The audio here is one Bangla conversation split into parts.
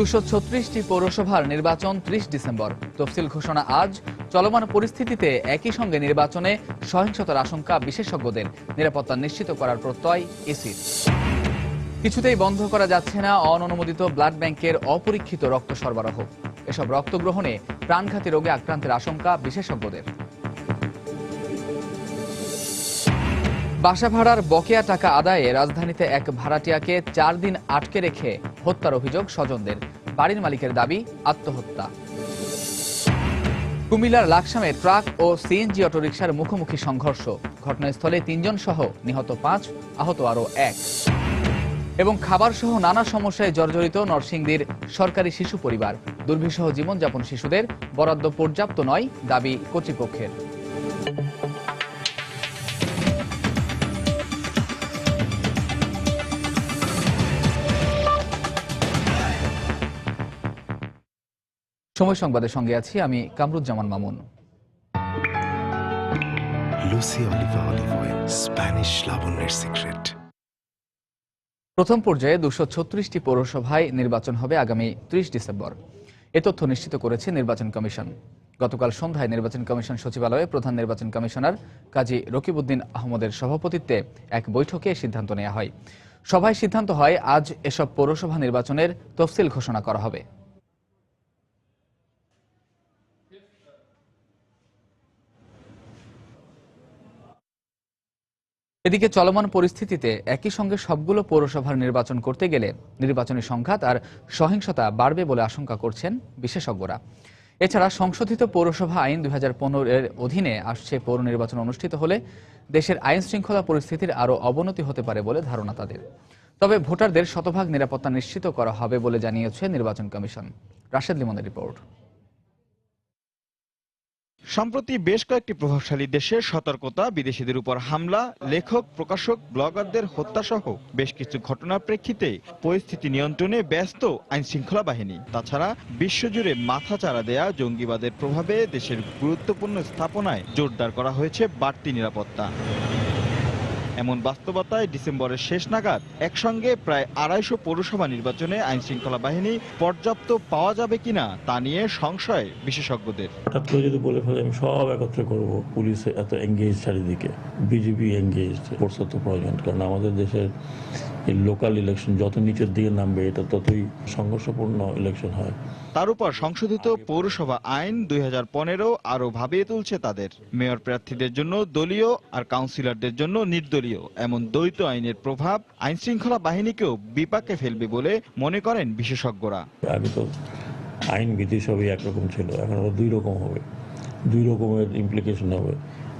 236টি পৌরসভার নির্বাচন 30 ডিসেম্বর। তফসিল ঘোষণা আজ। চলমান পরিস্থিতিতে একই সঙ্গে নির্বাচনে সহিংসতার আশঙ্কা বিশেষজ্ঞদের। নিরাপত্তা নিশ্চিত করার প্রত্যয় ইসির। কিছুতেই বন্ধ করা যাচ্ছে না অননুমোদিত ব্লাড ব্যাংকের অপরীক্ষিত রক্ত সরবরাহ। এসব রক্ত গ্রহণে প্রাণঘাতী রোগে আক্রান্তের আশঙ্কা বিশেষজ্ঞদের। বাসা ভাড়ার বকেয়া টাকা আদায়ে রাজধানীতে এক ভাড়াটিয়াকে 4 দিন আটকে রেখে হত্যার অভিযোগ স্বজনদের। বাড়ির মালিকের দাবি আত্মহত্যা। কুমিল্লার লাকসামে ট্রাক ও সিএনজি অটোরিকশার মুখোমুখি সংঘর্ষ। ঘটনাস্থলে 3 জন সহ নিহত 5, আহত আরও 1। এবং খাবার সহ নানা সমস্যায় জর্জরিত নরসিংদীর সরকারি শিশু পরিবার। দুর্বিষহ জীবনযাপন শিশুদের, বরাদ্দ পর্যাপ্ত নয় দাবি কর্তৃপক্ষের। সময় সংবাদের সঙ্গে আছি আমি Kamruzzaman Mamun. Lucy Aliva olive oil, Spanish লাবণ্যের secret. প্রথম পর্যায়ে 236টি পৌরসভায় নির্বাচন হবে আগামী 30 ডিসেম্বর। এ তথ্য নিশ্চিত করেছে নির্বাচন কমিশন। গতকাল সন্ধ্যায় নির্বাচন কমিশন সচিবালয়ে প্রধান নির্বাচন কমিশনার কাজী রকিবউদ্দিন আহমদের সভাপতিত্বে এক বৈঠকে সিদ্ধান্ত নেওয়া হয়। সভায় সিদ্ধান্ত হয় আজ এসব পৌরসভা নির্বাচনের তফসিল ঘোষণা করা হবে। এদিকে চলমান পরিস্থিতিতে একই সঙ্গে সবগুলো পৌরসভার নির্বাচন করতে গেলে নির্বাচনী সংঘাত আর সহিংসতা বাড়বে বলে আশঙ্কা করছেন বিশেষজ্ঞরা। এছাড়া সংশোধিত পৌরসভা আইন 2015-এর অধীনে আসছে পৌর নির্বাচন অনুষ্ঠিত হলে দেশের আইন শৃঙ্খলা পরিস্থিতির আরও অবনতি হতে পারে বলে ধারণা তাদের। তবে ভোটারদের শতভাগ নিরাপত্তা নিশ্চিত করা হবে বলে জানিয়েছে নির্বাচন কমিশন। রাশেদ লিমনের রিপোর্ট। সম্প্রতি বেশ কয়েকটি প্রভাবশালী দেশের সতর্কতা, বিদেশিদের উপর হামলা, লেখক, প্রকাশক, ব্লগারদের হত্যাসহ বেশ কিছু ঘটনার প্রেক্ষিতে পরিস্থিতি নিয়ন্ত্রণে ব্যস্ত আইনশৃঙ্খলা বাহিনী। তাছাড়া বিশ্বজুড়ে মাথাচাড়া দেয়া জঙ্গিবাদের প্রভাবে দেশের গুরুত্বপূর্ণ স্থাপনায় জোরদার করা হয়েছে বাড়তি নিরাপত্তা। এমন বাস্তবতায় ডিসেম্বরের শেষ নাগাদ একসঙ্গে প্রায় 250 পৌরসভা নির্বাচনে আইনশৃঙ্খলা বাহিনী পর্যাপ্ত পাওয়া যাবে কিনা তা নিয়ে সংশয় বিশেষজ্ঞদের। হঠাৎ করে যদি বলে ফেলে আমি সব একত্রে করবো, পুলিশ এত এঙ্গেজ, চারিদিকে বিজেপি এঙ্গেজ, ফোর্স তো প্রয়োজন। কারণ আমাদের দেশের এই লোকাল ইলেকশন যত নিচের দিকে নামবে এটা ততই সংঘর্ষপূর্ণ ইলেকশন হয়। তার উপর সংশোধিত পৌরসভা আইন 2015 আরো ভাবিয়ে তুলছে তাদের। মেয়র প্রার্থীদের জন্য দলীয় আর কাউন্সিলরদের জন্য নির্দলীয় এমন দ্বৈত আইনের প্রভাব আইন শৃঙ্খলা বাহিনীকেও বিপাকে ফেলবে বলে মনে করেন বিশেষজ্ঞরা। আগে তো আইন বিধি সবই একরকম ছিল, এখন আরো 2 রকম হবে, 2 রকমের ইমপ্লিকেশন হবে।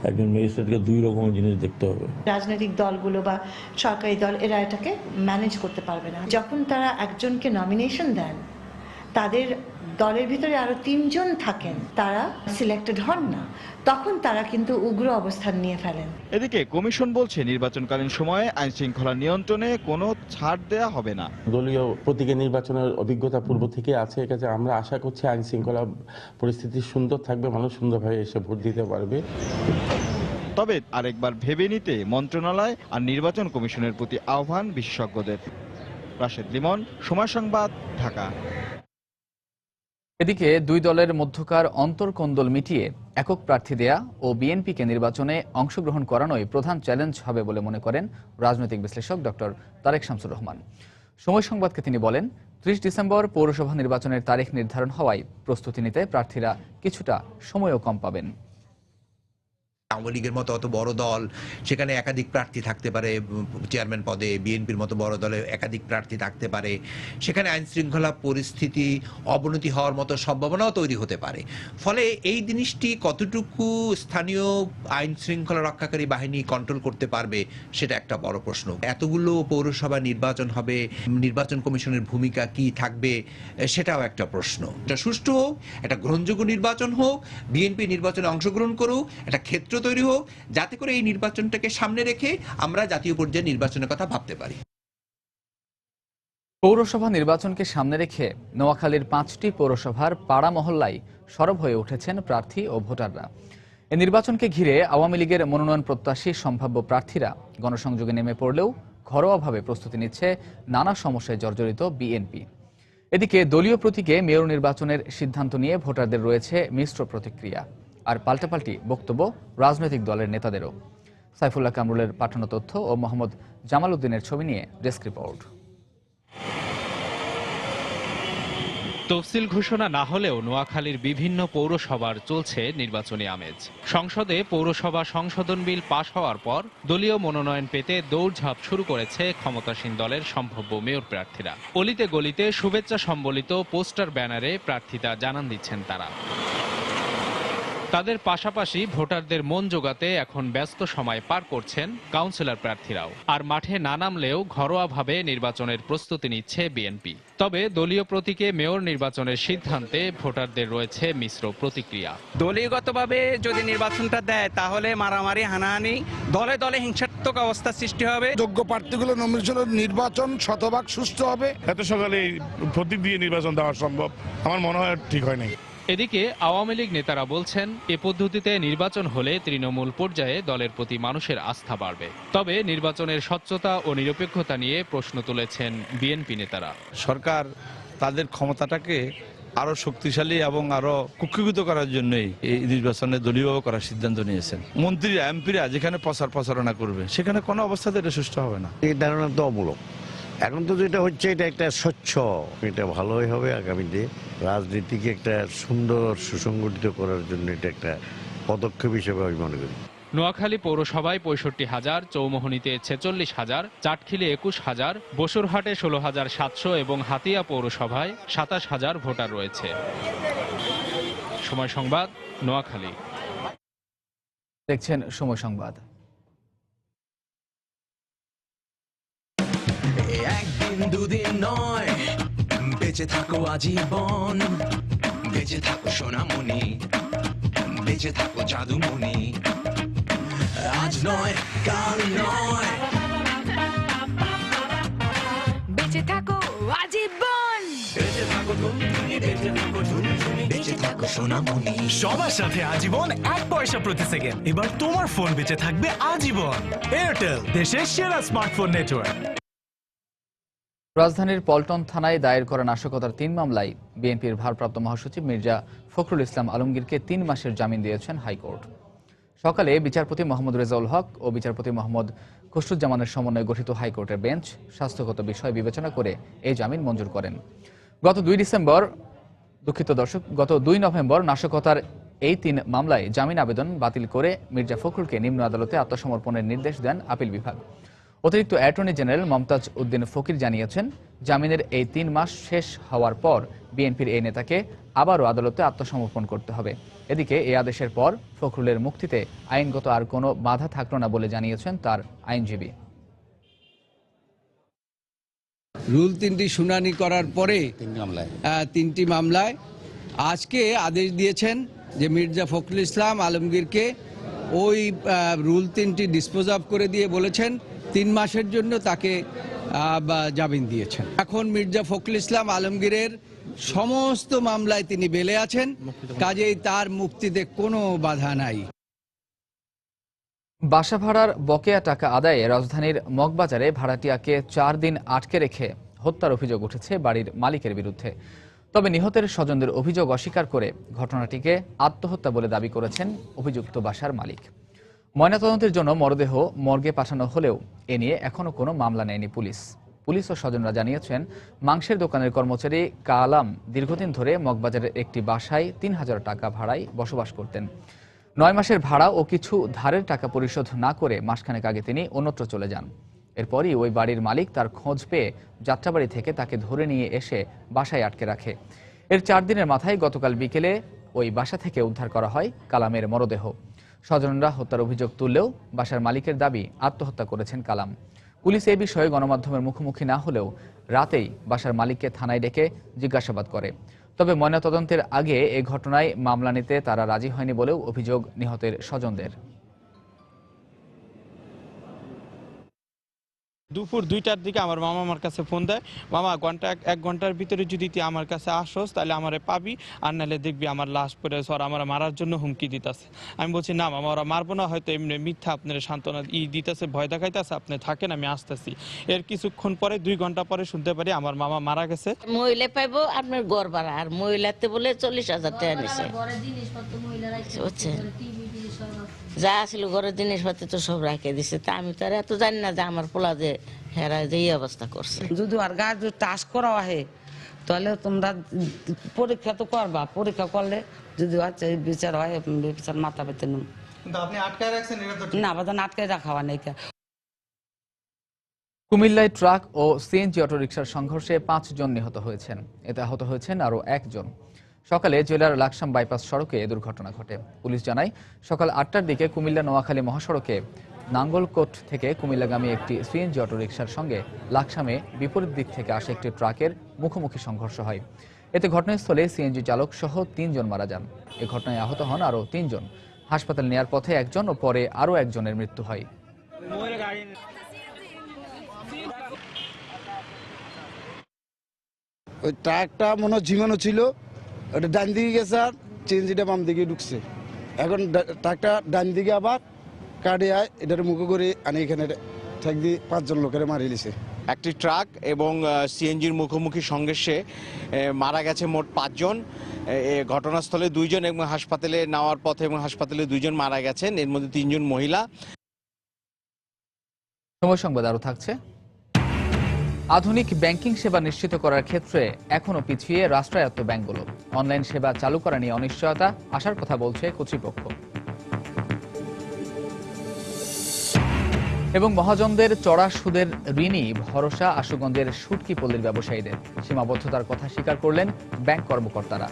একজন ম্যাজিস্ট্রেটকে 2 রকমের জিনিস দেখতে হবে। রাজনৈতিক দলগুলো বা সরকারি দল এরা এটাকে ম্যানেজ করতে পারবে না। যখন তারা একজনকে নমিনেশন দেন, তাদের দলের ভিতরে আরো 3 জন থাকেন, তারা সিলেক্টেড হন না, তখন তারা কিন্তু উগ্র অবস্থান নিয়ে ফেলেন। এদিকে কমিশন বলছে নির্বাচনকালীন সময়ে আইন শৃঙ্খলা নিয়ন্ত্রণে কোনো ছাড় দেয়া হবে না। দলীয় প্রতীকে নির্বাচনের অভিজ্ঞতা পূর্ব থেকে আছে, কাছে আমরা আশা করছি আইন শৃঙ্খলা পরিস্থিতি সুন্দর থাকবে, মানুষ সুন্দরভাবে এসে ভোট দিতে পারবে। তবে আরেকবার ভেবে নিতে মন্ত্রণালয় আর নির্বাচন কমিশনের প্রতি আহ্বান বিশেষজ্ঞদের। রাশেদ লিমন, সময় সংবাদ, ঢাকা। এদিকে 2 দলের মধ্যকার অন্তর্কোন্দল মিটিয়ে একক প্রার্থী দেয়া ও বিএনপিকে নির্বাচনে অংশগ্রহণ করানোই প্রধান চ্যালেঞ্জ হবে বলে মনে করেন রাজনৈতিক বিশ্লেষক ডক্টর তারেক শামসুর রহমান। সময় সংবাদকে তিনি বলেন, 30 ডিসেম্বর পৌরসভা নির্বাচনের তারিখ নির্ধারণ হওয়ায় প্রস্তুতি নিতে প্রার্থীরা কিছুটা সময়ও কম পাবেন। আওয়ামী লীগের মতো অত বড় দল, সেখানে একাধিক প্রার্থী থাকতে পারে চেয়ারম্যান পদে, বিএনপির মতো বড় দলে একাধিক প্রার্থী থাকতে পারে, সেখানে আইন শৃঙ্খলা পরিস্থিতি অবনতি হওয়ার মতো সম্ভাবনাও তৈরি হতে পারে। ফলে এই জিনিসটি কতটুকু স্থানীয় আইন শৃঙ্খলা রক্ষাকারী বাহিনী কন্ট্রোল করতে পারবে সেটা একটা বড় প্রশ্ন। এতগুলো পৌরসভা নির্বাচন হবে, নির্বাচন কমিশনের ভূমিকা কি থাকবে সেটাও একটা প্রশ্ন। এটা সুষ্ঠু হোক, একটা গ্রহণযোগ্য নির্বাচন হোক, বিএনপি নির্বাচনে অংশগ্রহণ করুক, একটা ক্ষেত্র তৈরি হোক, যাতে করে এই নির্বাচনটাকে সামনে রেখে আমরা জাতীয় পর্যায়ে নির্বাচনের কথা ভাবতে পারি। পৌরসভা নির্বাচনকে সামনে রেখে নোয়াখালীর 5টি পৌরসভার পাড়া মহল্লায় সরব হয়ে উঠেছেন প্রার্থী ও ভোটাররা। এই নির্বাচনকে ঘিরে আওয়ামী লীগের মনোনয়ন প্রত্যাশী সম্ভাব্য প্রার্থীরা গণসংযোগে নেমে পড়লেও ঘরোয়াভাবে প্রস্তুতি নিচ্ছে নানা সমস্যায় জর্জরিত বিএনপি। এদিকে দলীয় প্রতীকে মেয়র নির্বাচনের সিদ্ধান্ত নিয়ে ভোটারদের রয়েছে মিশ্র প্রতিক্রিয়া আর পাল্টাপাল্টি বক্তব্য রাজনৈতিক দলের নেতাদেরও। সাইফুল্লাহ কামরুলের পাঠানো তথ্য ও মোহাম্মদ জামাল উদ্দিনের ছবি নিয়ে ডেস্ক রিপোর্ট। তফসিল ঘোষণা না হলেও নোয়াখালীর বিভিন্ন পৌরসভার চলছে নির্বাচনী আমেজ। সংসদে পৌরসভা সংশোধন বিল পাশ হওয়ার পর দলীয় মনোনয়ন পেতে দৌড়ঝাঁপ শুরু করেছে ক্ষমতাসীন দলের সম্ভাব্য মেয়র প্রার্থীরা। অলিতে গলিতে শুভেচ্ছা সম্বলিত পোস্টার ব্যানারে প্রার্থিতা জানান দিচ্ছেন তারা। তাদের পাশাপাশি ভোটারদের মন জোগাতে এখন ব্যস্ত সময় পার করছেন কাউন্সিলর প্রার্থীরাও। আর মাঠে না নামলেও ঘরোয়াভাবে নির্বাচনের প্রস্তুতি নিচ্ছে বিএনপি। তবে দলীয় প্রতীকে মেয়র নির্বাচনের সিদ্ধান্তে ভোটারদের রয়েছে মিশ্র প্রতিক্রিয়া। দলীয়গতভাবে যদি নির্বাচনটা দেয় তাহলে মারামারি, হানাহানি, দলে দলে হিংসাত্মক অবস্থা সৃষ্টি হবে। যোগ্য প্রার্থীগুলো নমিনেশনের নির্বাচন শতভাগ সুষ্ঠু হবে। এত সকালে প্রতীক দিয়ে নির্বাচন দেওয়া সম্ভব আমার মনে হয় ঠিক হয় নাই। এদিকে আওয়ামী লীগ নেতারা বলছেন এ পদ্ধতিতে নির্বাচন হলে তৃণমূল পর্যায়ে দলের প্রতি মানুষের আস্থা বাড়বে। তবে নির্বাচনের স্বচ্ছতা ও নিরপেক্ষতা নিয়ে প্রশ্ন তুলেছেন বিএনপি নেতারা। সরকার তাদের ক্ষমতাটাকে আরো শক্তিশালী এবং আরো কুক্ষিগত করার জন্যই এই নির্বাচনে দলীয়ভাবে করার সিদ্ধান্ত নিয়েছেন। মন্ত্রীরা, এমপিরা যেখানে প্রচারণা করবে সেখানে কোনো অবস্থাতে এটা সুষ্ঠু হবে না। এই ধারণা তো অমূলক। এখন তো যেটা হচ্ছে এটা একটা স্বচ্ছ, এটা ভালোই হবে। আগামীতে রাজনীতিকে একটা সুন্দর সুসংগঠিত করার জন্য এটা একটা পদক্ষেপ হিসেবে আমি মনে করি। নোয়াখালী পৌরসভায় 65,000, চৌমোহনীতে 46,000, চাটখিলে 21,000, বসুরহাটে 16,700 এবং হাতিয়া পৌরসভায় 27,000 ভোটার রয়েছে। সময় সংবাদ, নোয়াখালী। দেখছেন সময় সংবাদ। একদিন দুদিন নয়, বেঁচে থাকো আজীবন, বেঁচে থাকো সোনামণি, বেঁচে থাকো জাদুমণি, আজ নয় কাল নয়, বেঁচে থাকো আজীবন, বেঁচে থাকো তুমি, বেঁচে থাকো ঝুনঝুনি, বেঁচে থাকো সোনামণি। সবার সাথে আজীবন 1 পয়সা প্রতি সেকেন্ড। এবার তোমার ফোন বেঁচে থাকবে আজীবন। এয়ারটেল, দেশের সেরা স্মার্টফোন নেটওয়ার্ক। রাজধানীর পল্টন থানায় দায়ের করা নাশকতার 3 মামলায় বিএনপির ভারপ্রাপ্ত মহাসচিব মির্জা ফখরুল ইসলাম আলমগীরকে 3 মাসের জামিন দিয়েছেন হাইকোর্ট। সকালে বিচারপতি মোহাম্মদ রেজাউল হক ও বিচারপতি মোহাম্মদ খসরুজ্জামানের সমন্বয়ে গঠিত হাইকোর্টের বেঞ্চ স্বাস্থ্যগত বিষয় বিবেচনা করে এই জামিন মঞ্জুর করেন। গত 2 নভেম্বর নাশকতার এই 3 মামলায় জামিন আবেদন বাতিল করে মির্জা ফখরুলকে নিম্ন আদালতে আত্মসমর্পণের নির্দেশ দেন আপিল বিভাগ। অতিরিক্ত অ্যাটর্নি জেনারেল মমতাজ উদ্দিন ফকির জানিয়েছেন, জামিনের এই 3 মাস শেষ হওয়ার পর বিএনপির এই নেতাকে আবারও আদালতে আত্মসমর্পণ করতে হবে। এদিকে এই আদেশের পর ফখরুলের মুক্তিতে আইনগত আর কোনো বাধা থাকল না বলে জানিয়েছেন তার আইনজীবী। রুল 3টি শুনানি করার পরে 3টি মামলায় আজকে আদেশ দিয়েছেন যে মির্জা ফখরুল ইসলাম আলমগীরকে ওই রুল 3টি ডিসপোজ অফ করে দিয়ে বলেছেন 3 মাসের জন্য তাকে জামিন দিয়েছেন। এখন মির্জা ফখরুল ইসলাম আলমগীরের সমস্ত মামলায় তিনি বেলে আছেন, কাজেই তার মুক্তিতে কোনো বাধা নাই। বাসা ভাড়ার বকেয়া টাকা আদায়ে রাজধানীর মগবাজারে ভাড়াটিয়াকে 4 দিন আটকে রেখে হত্যার অভিযোগ উঠেছে বাড়ির মালিকের বিরুদ্ধে। তবে নিহতের স্বজনদের অভিযোগ অস্বীকার করে ঘটনাটিকে আত্মহত্যা বলে দাবি করেছেন অভিযুক্ত বাসার মালিক। ময়নাতদন্তের জন্য মরদেহ মর্গে পাঠানো হলেও এ নিয়ে এখনো কোনো মামলা নেয়নি পুলিশ। পুলিশ ও স্বজনরা জানিয়েছেন, মাংসের দোকানের কর্মচারী কালাম দীর্ঘদিন ধরে মগবাজারের একটি বাসায় 3,000 টাকা ভাড়ায় বসবাস করতেন। 9 মাসের ভাড়া ও কিছু ধারের টাকা পরিশোধ না করে মাসখানেক আগে তিনি অন্যত্র চলে যান। এরপরই ওই বাড়ির মালিক তার খোঁজ পেয়ে যাত্রাবাড়ি থেকে তাকে ধরে নিয়ে এসে বাসায় আটকে রাখে। এর 4 দিনের মাথায় গতকাল বিকেলে ওই বাসা থেকে উদ্ধার করা হয় কালামের মরদেহ। স্বজনরা হত্যার অভিযোগ তুললেও বাসার মালিকের দাবি আত্মহত্যা করেছেন কালাম। পুলিশ এ বিষয়ে গণমাধ্যমের মুখোমুখি না হলেও রাতেই বাসার মালিককে থানায় ডেকে জিজ্ঞাসাবাদ করে। তবে ময়নাতদন্তের আগে এ ঘটনায় মামলা নিতে তারা রাজি হয়নি বলেও অভিযোগ নিহতের স্বজনদের। দুপুর 2টার দিকে আমার মামা আমার কাছে ফোন দেয়, মামা এক ঘন্টার ভিতরে যদি তুই আমার কাছে আসোস তাহলে আমারে পাবি, আর নাহলে দেখবি আমার লাশ পড়ে ওরা আমার মারার জন্য হুমকি দিতেছে। আমি বলছি না মামা, ওরা মারবো না, হয়তো এমনি মিথ্যা আপনার সান্ত্বনা দিতেছে, ভয় দেখাইতেছে, আপনি থাকেন আমি আসতেছি। এর কিছুক্ষণ পরে 2 ঘন্টা পরে শুনতে পারি আমার মামা মারা গেছে। মহিলা পাইবো আপনার গড় ভাড়া, আর মহিলাতে বলে 40,000 টাকা নিছে। যা ছিল ঘরের জিনিসপাতি তো সব রাখে দিছে, তা আমি তো আর এত জানি না যে আমার পোলা যে হেরা যে এই অবস্থা করছে। যদি আর গায়ে যদি টাচ করা হয় তাহলে তোমরা পরীক্ষা তো করবা, পরীক্ষা করলে যদি বিচার হয় বিচার মাথা পেতে নুন। আপনি আটকায় রাখছেন না, বাদান আটকায় রাখা হয় না। কুমিল্লায় ট্রাক ও সিএনজি অটোরিকশার সংঘর্ষে 5 জন নিহত হয়েছেন। এতে আহত হয়েছেন আরও 1 জন। সকালে জেলার লাকসাম বাইপাস সড়কে এ দুর্ঘটনা ঘটে। পুলিশ জানায় সকাল 8টার দিকে কুমিল্লা নোয়াখালী মহাসড়কে নাঙ্গলকোট থেকে কুমিল্লাগামী একটি সিএনজি অটোরিকশার সঙ্গে লাকসামে বিপরীত দিক থেকে আসা একটি ট্রাকের মুখোমুখি সংঘর্ষ হয়। এতে ঘটনাস্থলে সিএনজি চালক সহ 3 জন মারা যান। এ ঘটনায় আহত হন আরও 3 জন। হাসপাতালে নেয়ার পথে 1 জন ও পরে আরও 1 জনের মৃত্যু হয়। ওই ট্রাকটা মনে হয় ঝিমানো ছিল, ওটা ডান দিকে গেছে আর সিএনজিটা বাম দিকে ঢুকছে। এখন ট্রাকটা ডান দিকে আবার কাটে আয়, এটার মুখে করে আনি এখানে ঠেক দিয়ে 5 জন লোকের মারি লিছে। একটি ট্রাক এবং সিএনজির মুখোমুখি সংঘর্ষে মারা গেছে মোট 5 জন। ঘটনাস্থলে 2 জন এবং হাসপাতালে নেওয়ার পথে এবং হাসপাতালে 2 জন মারা গেছেন, এর মধ্যে 3 জন মহিলা। সময় সংবাদ আরও থাকছে। আধুনিক ব্যাংকিং সেবা নিশ্চিত করার ক্ষেত্রে এখনও পিছিয়ে রাষ্ট্রায়ত্ত ব্যাংকগুলো। অনলাইন সেবা চালু করা নিয়ে অনিশ্চয়তা আসার কথা বলছে কর্তৃপক্ষ। এবং মহাজনদের চড়া সুদের ঋণই ভরসা আশুগঞ্জের শুটকি পল্লীর ব্যবসায়ীদের। সীমাবদ্ধতার কথা স্বীকার করলেন ব্যাংক কর্মকর্তারা।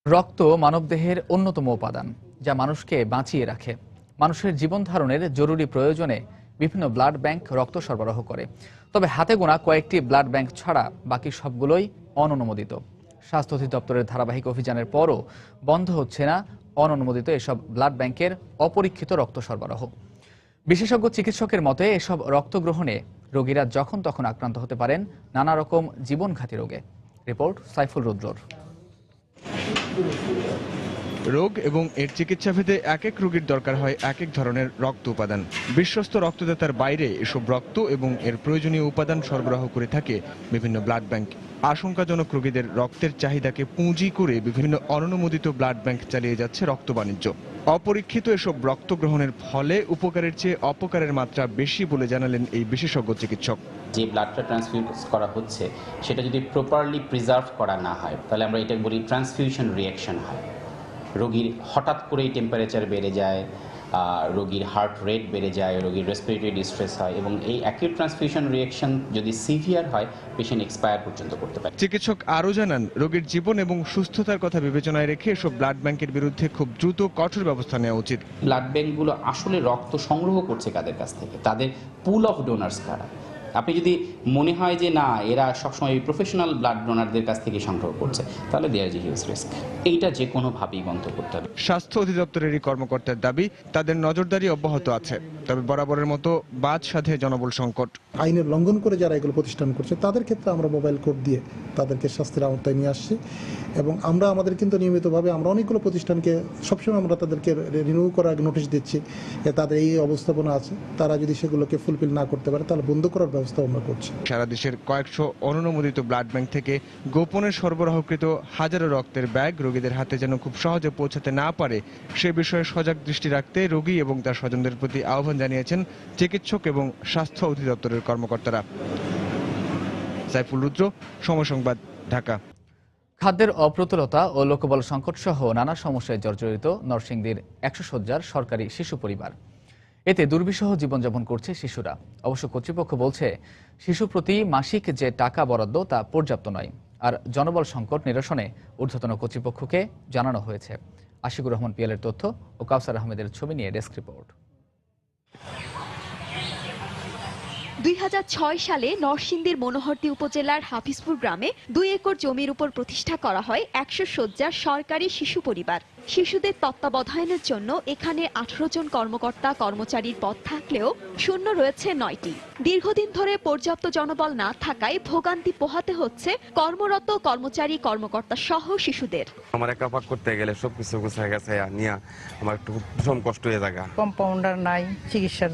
রক্ত মানবদেহের অন্যতম উপাদান, যা মানুষকে বাঁচিয়ে রাখে। মানুষের জীবন ধারণের জরুরি প্রয়োজনে বিভিন্ন ব্লাড ব্যাংক রক্ত সরবরাহ করে। তবে হাতে গোনা কয়েকটি ব্লাড ব্যাংক ছাড়া বাকি সবগুলোই অননুমোদিত। স্বাস্থ্য অধিদপ্তরের ধারাবাহিক অভিযানের পরও বন্ধ হচ্ছে না অননুমোদিত এসব ব্লাড ব্যাংকের অপরীক্ষিত রক্ত সরবরাহ। বিশেষজ্ঞ চিকিৎসকের মতে এসব রক্ত গ্রহণে রোগীরা যখন তখন আক্রান্ত হতে পারেন নানা রকম জীবনঘাতী রোগে। রিপোর্ট সাইফুল রুদ্রর। রোগ এবং এর চিকিৎসা ভেদে এক এক রোগীর দরকার হয় এক এক ধরনের রক্ত উপাদান। বিশ্বস্ত রক্তদাতার বাইরে এসব রক্ত এবং এর প্রয়োজনীয় উপাদান সরবরাহ করে থাকে বিভিন্ন ব্লাড ব্যাংক। আশঙ্কাজনক রোগীদের রক্তের চাহিদাকে পুঁজি করে বিভিন্ন অননুমোদিত ব্লাড ব্যাংক চালিয়ে যাচ্ছে রক্ত বাণিজ্য। অপরীক্ষিত এসব রক্ত গ্রহণের ফলে উপকারের চেয়ে অপকারের মাত্রা বেশি বলে জানালেন এই বিশেষজ্ঞ চিকিৎসক। যে ব্লাডটা ট্রান্সফিউজ করা হচ্ছে সেটা যদি প্রপারলি প্রিজার্ভ করা না হয় তাহলে আমরা এটা বলি ট্রান্সফিউশন রিঅ্যাকশন হয়। রোগীর হঠাৎ করেই টেম্পারেচার বেড়ে যায়, রোগীর হার্ট রেট বেড়ে যায়, রোগীর রেসপিরেটরি ডিস্ট্রেস হয় এবং এই অ্যাকিউট ট্রান্সফিউশন রিঅ্যাকশন যদি সিভিয়ার হয় পেশেন্ট এক্সপায়ার পর্যন্ত করতে পারে। চিকিৎসক আরও জানান, রোগীর জীবন এবং সুস্থতার কথা বিবেচনায় রেখে এসব ব্লাড ব্যাংকের বিরুদ্ধে খুব দ্রুত কঠোর ব্যবস্থা নেওয়া উচিত। ব্লাড ব্যাংকগুলো আসলে রক্ত সংগ্রহ করছে কাদের কাছ থেকে, তাদের পুল অফ ডোনার্স কারা। আপনি যদি মনে হয় যে না এরা সবসময় প্রফেশনাল ব্লাড ডোনারদের কাছ থেকে সংগ্রহ করছে তাহলে দেয়ার ইজ হিউজ রিস্ক। এইটা যে কোনোভাবেই বন্ধ করতে হবে। স্বাস্থ্য অধিদপ্তরেরই কর্মকর্তার দাবি, তাদের নজরদারি অব্যাহত আছে, তবে বরাবরের মতো বাদ সাধে জনবল সংকট। আইনের লঙ্ঘন করে যারা এগুলো প্রতিষ্ঠান করছে তাদের ক্ষেত্রে আমরা মোবাইল কোড দিয়ে তাদেরকে শাস্তির আওতায় নিয়ে আসছি এবং আমরা আমাদের কিন্তু নিয়মিতভাবে আমরা অনেকগুলো প্রতিষ্ঠানকে সবসময় আমরা তাদেরকে রিনিউ করার নোটিশ দিচ্ছি যে তাদের এই অবস্থাপনা আছে, তারা যদি সেগুলোকে ফুলফিল না করতে পারে তাহলে বন্ধ করার ব্যবস্থা আমরা করছি। সারা দেশের কয়েকশো অননুমোদিত ব্লাড ব্যাংক থেকে গোপনে সরবরাহকৃত হাজারো রক্তের ব্যাগ রোগীদের হাতে যেন খুব সহজে পৌঁছাতে না পারে সে বিষয়ে সজাগ দৃষ্টি রাখতে রোগী এবং তার স্বজনদের প্রতি আহ্বান জানিয়েছেন চিকিৎসক এবং স্বাস্থ্য অধিদপ্তরের কর্মকর্তারা। সাইফুল রুদ্র, সময় সংবাদ, ঢাকা। খাদ্যের অপ্রতুলতা ও লোকবল সংকট সহ নানা সমস্যায় জর্জরিত নরসিংদীর 100 শয্যার সরকারি শিশু পরিবার। এতে দুর্বিষহ জীবনযাপন করছে শিশুরা। অবশ্য কর্তৃপক্ষ বলছে শিশু প্রতি মাসিক যে টাকা বরাদ্দ তা পর্যাপ্ত নয়। আর জনবল সংকট নিরসনে ঊর্ধ্বতন কর্তৃপক্ষকে জানানো হয়েছে। আশিকুর রহমান পিয়ালের তথ্য ও কাউসার আহমেদের ছবি নিয়ে ডেস্ক রিপোর্ট। 2006 সালে নরসিংদীর মনোহরদী উপজেলার হাফিজপুর গ্রামে 2 একর জমির উপর প্রতিষ্ঠা করা হয় 100 শয্যার সরকারি শিশু পরিবার। শিশুদের তত্ত্বাবধানের জন্য এখানে 18 জন কর্মকর্তা কর্মচারীর পদ থাকলেও শূন্য রয়েছে 9টি। দীর্ঘদিন ধরে পর্যাপ্ত জনবল না থাকায় ভোগান্তি পোহাতে হচ্ছে কর্মরত কর্মচারী কর্মকর্তা সহ শিশুদের। আমার একা পাক করতে গেলে সবকিছু গুছায় গেছে নিয়ে আমার একটু ভীষণ কষ্ট হয়ে যায়। কম্পাউন্ডার নাই, চিকিৎসার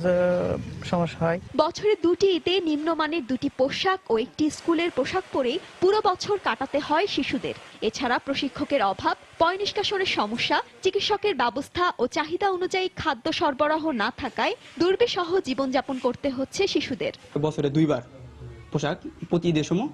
সমস্যা হয়। বছরে 2টি ঈদে নিম্নমানের 2টি পোশাক ও একটি স্কুলের পোশাক পরেই পুরো বছর কাটাতে হয় শিশুদের। এছাড়া প্রশিক্ষকের অভাব, পয় নিষ্কাশনের সমস্যা, চিকিৎসকের ব্যবস্থা ও চাহিদা অনুযায়ী খাদ্য সরবরাহ না থাকায় দুর্বিষহ জীবনযাপন করতে হচ্ছে শিশুদের। বছরে 2বার পোশাক প্রতি ঈদের সময়,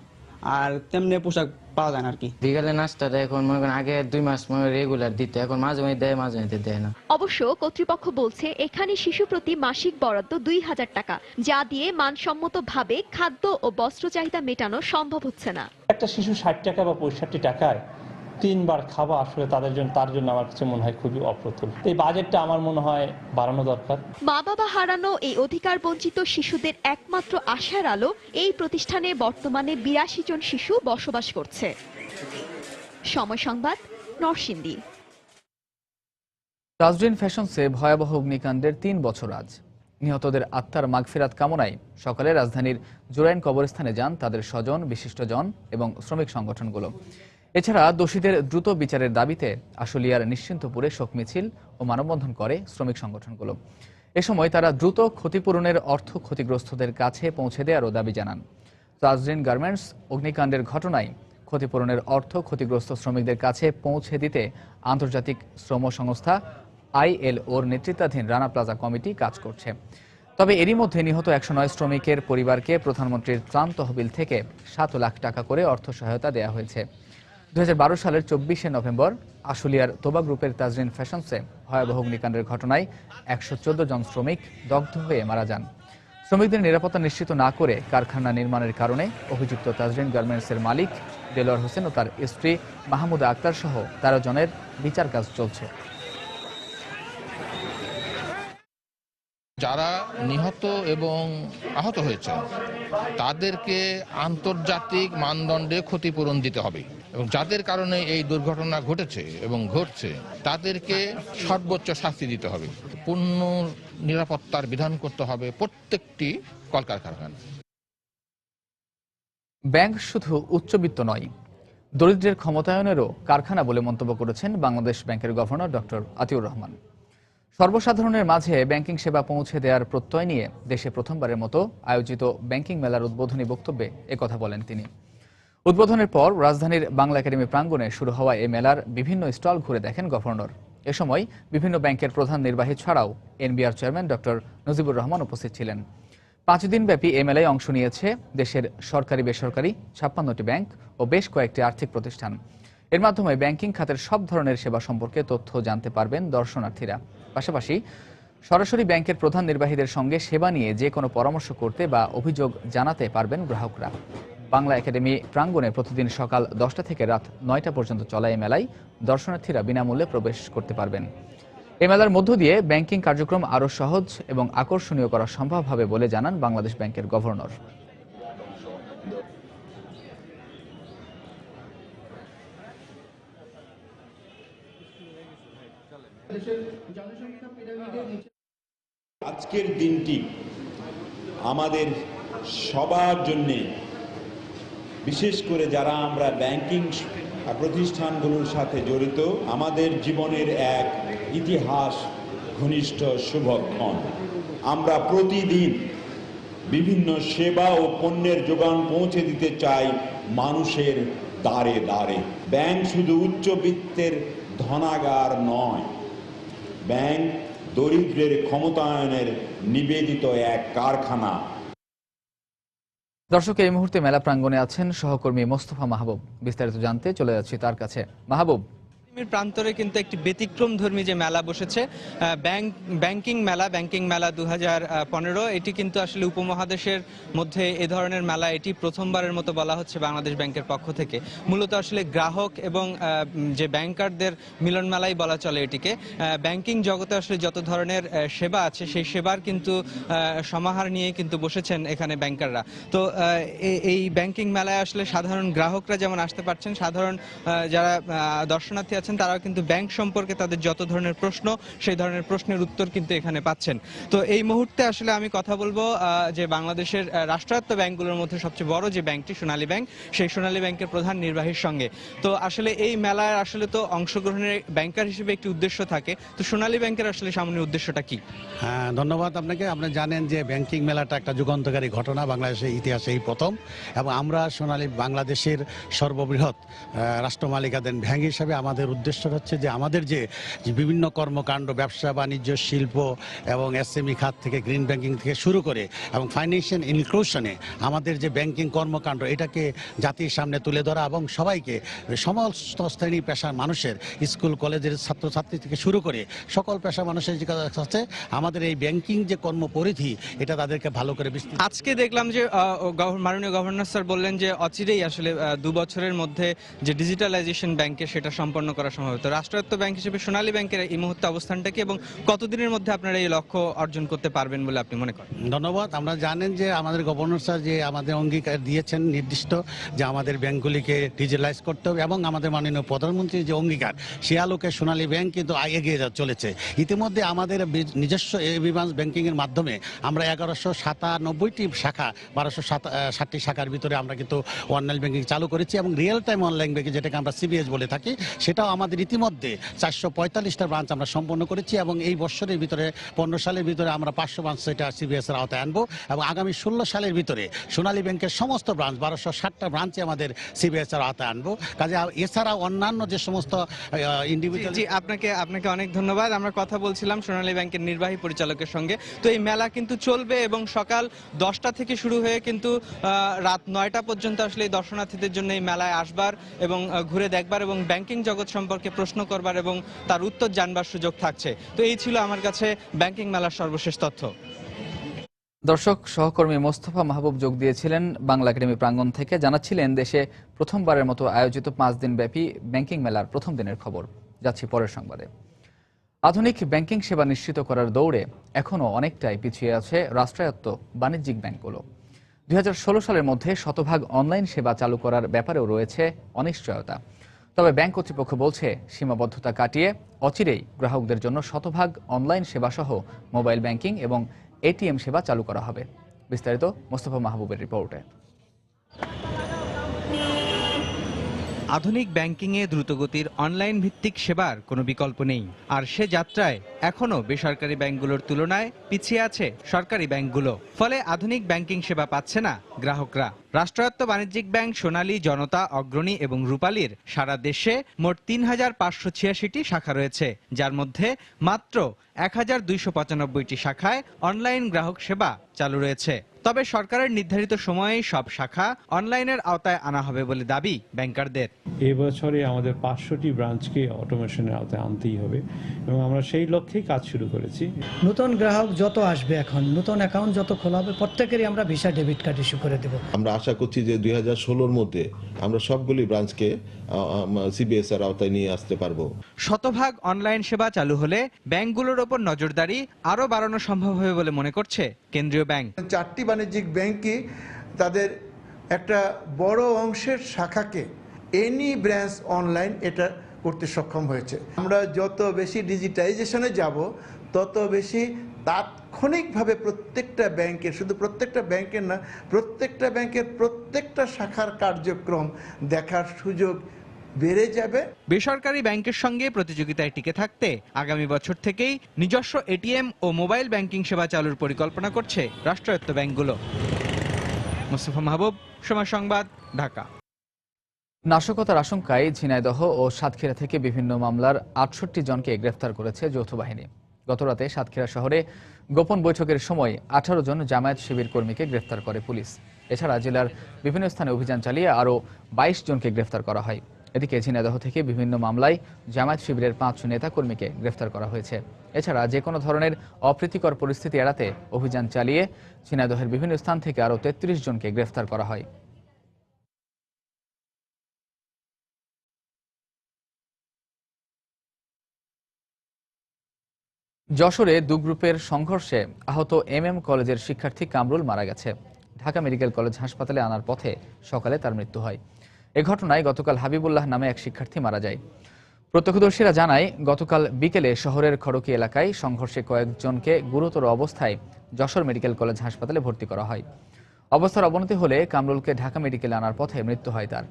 আর তেমনি পোশাক পাওয়া যায় না আর কি। বিকালে নাস্তাটা এখন মনে করেন আগে 2 মাস রেগুলার দিত, এখন মাঝে মাঝে দেয়, মাঝে মাঝে দেয় না। অবশ্য কর্তৃপক্ষ বলছে এখানে শিশু প্রতি মাসিক বরাদ্দ 2000 টাকা, যা দিয়ে মানসম্মতভাবে খাদ্য ও বস্ত্র চাহিদা মেটানো সম্ভব হচ্ছে না। একটা শিশু 60 টাকা বা 65 টাকায় 3 বার খাওয়া আসলে তার জন্য আমার কাছে মনে হয় খুবই অপ্রতুল। এই বাজেটটা আমার মনে হয় বাড়ানো দরকার। মা বাবা হারানো এই অধিকার বঞ্চিত শিশুদের একমাত্র আশার আলো এই প্রতিষ্ঠানে বর্তমানে 82 জন শিশু বসবাস করছে। সময় সংবাদ, নরসিংদী। তাজরিন ফ্যাশনসে ভয়াবহ অগ্নিকাণ্ডের 3 বছর আজ। নিহতদের আত্মার মাগফিরাত কামনায় সকালে রাজধানীর জুরাইন কবরস্থানে যান তাদের স্বজন, বিশিষ্টজন এবং শ্রমিক সংগঠনগুলো। এছাড়া দোষীদের দ্রুত বিচারের দাবিতে আশুলিয়ার নিশ্চিন্তপুরে শোক মিছিল ও মানববন্ধন করে শ্রমিক সংগঠনগুলো। এ সময় তারা দ্রুত ক্ষতিপূরণের অর্থ ক্ষতিগ্রস্তদের কাছে পৌঁছে দেওয়ারও দাবি জানান। তাজরিন গার্মেন্টস অগ্নিকাণ্ডের ঘটনায় ক্ষতিপূরণের অর্থ ক্ষতিগ্রস্ত শ্রমিকদের কাছে পৌঁছে দিতে আন্তর্জাতিক শ্রম সংস্থা ILOর নেতৃত্বাধীন রানা প্লাজা কমিটি কাজ করছে। তবে এরই মধ্যে নিহত 109 শ্রমিকের পরিবারকে প্রধানমন্ত্রীর ত্রাণ তহবিল থেকে 7 লাখ টাকা করে অর্থ সহায়তা দেওয়া হয়েছে। 2012 সালের 24শে নভেম্বর আশুলিয়ার তোবা গ্রুপের তাজরিন ফ্যাশনসে ভয়াবহ অগ্নিকাণ্ডের ঘটনায় 114 জন শ্রমিক দগ্ধ হয়ে মারা যান। শ্রমিকদের নিরাপত্তা নিশ্চিত না করে কারখানা নির্মাণের কারণে অভিযুক্ত তাজরিন গার্মেন্টসের মালিক দেলোয়ার হোসেন ও তার স্ত্রী মাহমুদা আক্তার সহ 13 জনের বিচার কাজ চলছে। যারা নিহত এবং আহত হয়েছে তাদেরকে আন্তর্জাতিক মানদণ্ডে ক্ষতিপূরণ দিতে হবে এবং যাদের কারণে এই দুর্ঘটনা ঘটেছে এবং ঘটছে তাদেরকে সর্বোচ্চ শাস্তি দিতে হবে। পূর্ণ নিরাপত্তার বিধান করতে হবে প্রত্যেকটি কলকারখানা। ব্যাংক শুধু উচ্চবিত্ত নয়, দরিদ্রের ক্ষমতায়নেরও কারখানা বলে মন্তব্য করেছেন বাংলাদেশ ব্যাংকের গভর্নর ডক্টর আতিউর রহমান। সর্বসাধারণের মাঝে ব্যাংকিং সেবা পৌঁছে দেওয়ার প্রত্যয় নিয়ে দেশে প্রথমবারের মতো আয়োজিত ব্যাংকিং মেলার উদ্বোধনী বক্তব্যে একথা বলেন তিনি। উদ্বোধনের পর রাজধানীর বাংলা একাডেমি প্রাঙ্গণে শুরু হওয়া এই মেলার বিভিন্ন স্টল ঘুরে দেখেন গভর্নর। এ সময় বিভিন্ন ব্যাংকের প্রধান নির্বাহী ছাড়াও NBR chairman doctor Najibur Rahman উপস্থিত ছিলেন। 5 দিনব্যাপী এই মেলায় অংশ নিয়েছে দেশের সরকারি বেসরকারি 56টি ব্যাংক ও বেশ কয়েকটি আর্থিক প্রতিষ্ঠান। এর মাধ্যমে ব্যাংকিং খাতের সব ধরনের সেবা সম্পর্কে তথ্য জানতে পারবেন দর্শনার্থীরা। পাশাপাশি সরাসরি ব্যাংকের প্রধান নির্বাহীদের সঙ্গে সেবা নিয়ে যে কোনো পরামর্শ করতে বা অভিযোগ জানাতে পারবেন গ্রাহকরা। বাংলা একাডেমি প্রাঙ্গণে প্রতিদিন সকাল 10টা থেকে রাত 9টা পর্যন্ত চলা এই মেলায় দর্শনার্থীরা বিনামূল্যে প্রবেশ করতে পারবেন। এই মেলার মধ্য দিয়ে ব্যাংকিং কার্যক্রম আরও সহজ এবং আকর্ষণীয় করা সম্ভব হবে বলে জানান বাংলাদেশ ব্যাংকের গভর্নর। আজকের দিনটি আমাদের সবার জন্যে, বিশেষ করে যারা আমরা ব্যাংকিং প্রতিষ্ঠানগুলোর সাথে জড়িত, আমাদের জীবনের এক ইতিহাস ঘনিষ্ঠ শুভক্ষণ। আমরা প্রতিদিন বিভিন্ন সেবা ও পণ্যের যোগান পৌঁছে দিতে চাই মানুষের দ্বারে দ্বারে। ব্যাংক শুধু উচ্চবিত্তের ধনাগার নয়, ব্যাংক দরিদ্রের ক্ষমতায়নের নিবেদিত এক কারখানা। দর্শক, এই মুহূর্তে মেলা প্রাঙ্গণে আছেন সহকর্মী মোস্তফা মাহবুব। বিস্তারিত জানতে চলে যাচ্ছি তার কাছে। মাহবুব, প্রান্তরে কিন্তু একটি ব্যতিক্রম ধর্মী যে মেলা বসেছে, ব্যাংকিং মেলা 2015। এটি কিন্তু আসলে উপমহাদেশের মধ্যে এ ধরনের মেলা এটি প্রথমবারের মতো বলা হচ্ছে বাংলাদেশ ব্যাংকের পক্ষ থেকে। মূলত আসলে গ্রাহক এবং যে ব্যাংকারদের মিলন মেলাই বলা চলে এটিকে। ব্যাংকিং জগতে আসলে যত ধরনের সেবা আছে সেই সেবার কিন্তু সমাহার নিয়ে কিন্তু বসেছেন এখানে ব্যাংকাররা। তো এই ব্যাংকিং মেলায় আসলে সাধারণ গ্রাহকরা যেমন আসতে পারছেন, সাধারণ যারা দর্শনার্থী আছেন আছেন তারাও কিন্তু ব্যাংক সম্পর্কে তাদের যত ধরনের প্রশ্ন সেই ধরনের প্রশ্নের উত্তর কিন্তু এখানে পাচ্ছেন। তো এই মুহূর্তে আসলে আমি কথা বলবো যে বাংলাদেশের রাষ্ট্রায়ত্ত ব্যাংকগুলোর মধ্যে সবচেয়ে বড় যে ব্যাংকটি সোনালী ব্যাংক, সেই সোনালী ব্যাংকের প্রধান নির্বাহীর সঙ্গে। তো আসলে এই মেলায় আসলে তো অংশগ্রহণের ব্যাংকার হিসেবে একটি উদ্দেশ্য থাকে, তো সোনালী ব্যাংকের আসলে সামনে উদ্দেশ্যটা কি? হ্যাঁ, ধন্যবাদ আপনাকে। আপনি জানেন যে ব্যাংকিং মেলাটা একটা যুগান্তকারী ঘটনা, বাংলাদেশের ইতিহাসে এই প্রথম, এবং আমরা সোনালী বাংলাদেশের সর্ববৃহৎ রাষ্ট্র মালিকানাধীন ব্যাংক হিসাবে আমাদের উদ্দেশ্য হচ্ছে যে আমাদের যে বিভিন্ন কর্মকাণ্ড, ব্যবসা বাণিজ্য, শিল্প এবং এসএমই খাত থেকে গ্রিন ব্যাংকিং থেকে শুরু করে এবং ফাইন্যান্সিয়াল ইনক্লুশনে আমাদের যে ব্যাংকিং কর্মকাণ্ড এটাকে জাতির সামনে তুলে ধরা এবং সবাইকে সমস্ত শ্রেণী পেশার মানুষের, স্কুল কলেজের ছাত্রছাত্রী থেকে শুরু করে সকল পেশা মানুষের যে কাছে আমাদের এই ব্যাংকিং যে কর্মপরিধি এটা তাদেরকে ভালো করে বিস্তৃত। আজকে দেখলাম যে মাননীয় গভর্নর স্যার বললেন যে অচিরেই আসলে 2 বছরের মধ্যে যে ডিজিটালাইজেশন ব্যাংকে সেটা সম্পন্ন করা সম্ভব। তো রাষ্ট্রায়ত্ত ব্যাংক হিসেবে সোনালী ব্যাংকের এই মুহূর্তে অবস্থানটা কি এবং কতদিনের মধ্যে আপনারা এই লক্ষ্য অর্জন করতে পারবেন বলে আপনি মনে করেন? ধন্যবাদ। আমরা জানেন যে আমাদের গভর্নর স্যার যে আমাদের অঙ্গীকার দিয়েছেন নির্দিষ্ট যে আমাদের ব্যাংকগুলিকে ডিজিটালাইজ করতে হবে এবং আমাদের মাননীয় প্রধানমন্ত্রীর যে অঙ্গীকার সে আলোকে সোনালী ব্যাংক কিন্তু এগিয়ে চলেছে। ইতিমধ্যে আমাদের নিজস্ব এভিভান্স ব্যাংকিংয়ের মাধ্যমে আমরা 1197টি শাখা, 1260টি শাখার ভিতরে আমরা কিন্তু অনলাইন ব্যাংকিং চালু করেছি এবং রিয়েল টাইম অনলাইন ব্যাংকিং যেটাকে আমরা সিবিএস বলে থাকি সেটাও আমাদের ইতিমধ্যে 445টা ব্রাঞ্চ আমরা সম্পন্ন করেছি এবং এই বছরের ভিতরে 15 সালের ভিতরে আমরা 500 ব্রাঞ্চ সেটা সিবিএস এর আওতায় আনবো এবং আগামী 16 সালের ভিতরে সোনালী ব্যাংকের সমস্ত ব্রাঞ্চ 1260টা ব্রাঞ্চে আমাদের সিবিএস এর আওতায় আনবো। কাজে এছাড়া অন্যান্য যে সমস্ত ইন্ডিভিজুয়াল। জি, আপনাকে অনেক ধন্যবাদ। আমরা কথা বলছিলাম সোনালী ব্যাংকের নির্বাহী পরিচালকের সঙ্গে। তো এই মেলা কিন্তু চলবে এবং সকাল 10টা থেকে শুরু হয়ে কিন্তু রাত 9টা পর্যন্ত আসলে এই দর্শনার্থীদের জন্য এই মেলায় আসবার এবং ঘুরে দেখবার এবং ব্যাংকিং জগৎ সম্পর্কে প্রশ্ন করবার এবং তার উত্তর জানবার সুযোগ থাকছে। তো এই ছিল আমার কাছে ব্যাংকিং মেলার সর্বশেষ তথ্য। দর্শক, সহকর্মী মোস্তফা মাহবুব যোগ দিয়েছিলেন বাংলা একাডেমি প্রাঙ্গণ থেকে, জানাচ্ছিলেন দেশে প্রথমবারের মতো আয়োজিত 5 দিন ব্যাপী ব্যাংকিং মেলার প্রথম দিনের খবর। যাচ্ছি পরের সংবাদে। আধুনিক ব্যাংকিং সেবা নিশ্চিত করার দৌড়ে এখনও অনেকটাই পিছিয়ে আছে রাষ্ট্রায়ত্ত বাণিজ্যিক ব্যাংকগুলো। 2016 সালের মধ্যে শতভাগ অনলাইন সেবা চালু করার ব্যাপারেও রয়েছে অনিশ্চয়তা। তবে ব্যাংক কর্তৃপক্ষ বলছে সীমাবদ্ধতা কাটিয়ে অচিরেই গ্রাহকদের জন্য শতভাগ অনলাইন সেবাসহ মোবাইল ব্যাংকিং এবং এটিএম সেবা চালু করা হবে। বিস্তারিত মোস্তফা মাহবুবের রিপোর্টে। আধুনিক ব্যাংকিংয়ে দ্রুতগতির অনলাইন ভিত্তিক সেবার কোনো বিকল্প নেই, আর সে যাত্রায় এখনও বেসরকারি ব্যাংকগুলোর তুলনায় পিছিয়ে আছে সরকারি ব্যাংকগুলো। ফলে আধুনিক ব্যাংকিং সেবা পাচ্ছে না গ্রাহকরা। রাষ্ট্রায়ত্ত বাণিজ্যিক ব্যাংক সোনালী, জনতা, অগ্রণী এবং রূপালীর সারা দেশে মোট 3586টি শাখা রয়েছে, যার মধ্যে মাত্র 1295টি শাখায় অনলাইন গ্রাহক সেবা চালু রয়েছে। তবে সরকারের নির্ধারিত সময়ে সব শাখা অনলাইনের আওতায় আনা হবে বলে দাবি ব্যাংকারদের। এবছরে আমাদের 500টি ব্রাঞ্চকে অটোমেশনের আওতায় আনতেই হবে এবং আমরা সেই লক্ষ্যেই কাজ শুরু করেছি। নতুন গ্রাহক যত আসবে, এখন নতুন অ্যাকাউন্ট যত খোলা হবে, প্রত্যেকেরই আমরা ভিসা ডেবিট কার্ড ইস্যু করে দেব। আমরা আশা করছি যে 2016-র মধ্যে আমরা সবগুলি ব্রাঞ্চকে সিবিএস এর আওতায় নিয়ে আসতে পারবো। শতভাগ অনলাইন সেবা চালু হলে ব্যাংকগুলোর ওপর নজরদারি আরো বাড়ানো সম্ভব হবে বলে মনে করছে কেন্দ্রীয় ব্যাংক। 4টি বাণিজ্যিক ব্যাংকই তাদের একটা বড় অংশের শাখাকে এনি ব্রাঞ্চ অনলাইন এটা করতে সক্ষম হয়েছে। আমরা যত বেশি ডিজিটাইজেশনে যাব তত বেশি তাৎক্ষণিকভাবে প্রত্যেকটা ব্যাংকের, শুধু প্রত্যেকটা ব্যাংকের না, প্রত্যেকটা ব্যাংকের প্রত্যেকটা শাখার কার্যক্রম দেখার সুযোগ বেড়ে যাবে। বেসরকারি ব্যাংকের সঙ্গে প্রতিযোগিতায় টিকে থাকতে আগামী বছর থেকেই নিজস্ব এটিএম ও মোবাইল ব্যাংকিং সেবা চালুর পরিকল্পনা করছে রাষ্ট্রায়ত্ত ব্যাংকগুলো। মোস্তফা মাহবুব, সময় সংবাদ, ঢাকা। নাশকতার আশঙ্কায় ঝিনাইদহ ও সাতক্ষীরা থেকে বিভিন্ন মামলার 68 জনকে গ্রেফতার করেছে যৌথ বাহিনী। গতরাতে সাতক্ষীরা শহরে গোপন বৈঠকের সময় 18 জন জামায়াত শিবির কর্মীকে গ্রেফতার করে পুলিশ। এছাড়া জেলার বিভিন্ন স্থানে অভিযান চালিয়ে আরও 22 জনকে গ্রেফতার করা হয়। এদিকে ঝিনাইদহ থেকে বিভিন্ন মামলায় জামায়াত শিবিরের 5 নেতা কর্মীকে গ্রেফতার করা হয়েছে। এছাড়া যে কোনো ধরনের অপ্রীতিকর পরিস্থিতি এড়াতে অভিযান চালিয়ে ঝিনাইদহের বিভিন্ন স্থান থেকে আরও 33 জনকে গ্রেফতার করা হয়। যশোরে 2 গ্রুপের সংঘর্ষে আহত এমএম কলেজের শিক্ষার্থী কামরুল মারা গেছে। ঢাকা মেডিকেল কলেজ হাসপাতালে আনার পথে সকালে তার মৃত্যু হয়। এ ঘটনায় গতকাল হাবিবুল্লাহ নামে এক শিক্ষার্থী মারা যায়। প্রত্যক্ষদর্শীরা জানায়, গতকাল বিকেলে শহরের খড়কি এলাকায় সংঘর্ষে কয়েকজনকে গুরুতর অবস্থায় যশোর মেডিকেল কলেজ হাসপাতালে ভর্তি করা হয়। অবস্থার অবনতি হলে কামরুলকে ঢাকা মেডিকেলে আনার পথে মৃত্যু হয় তার।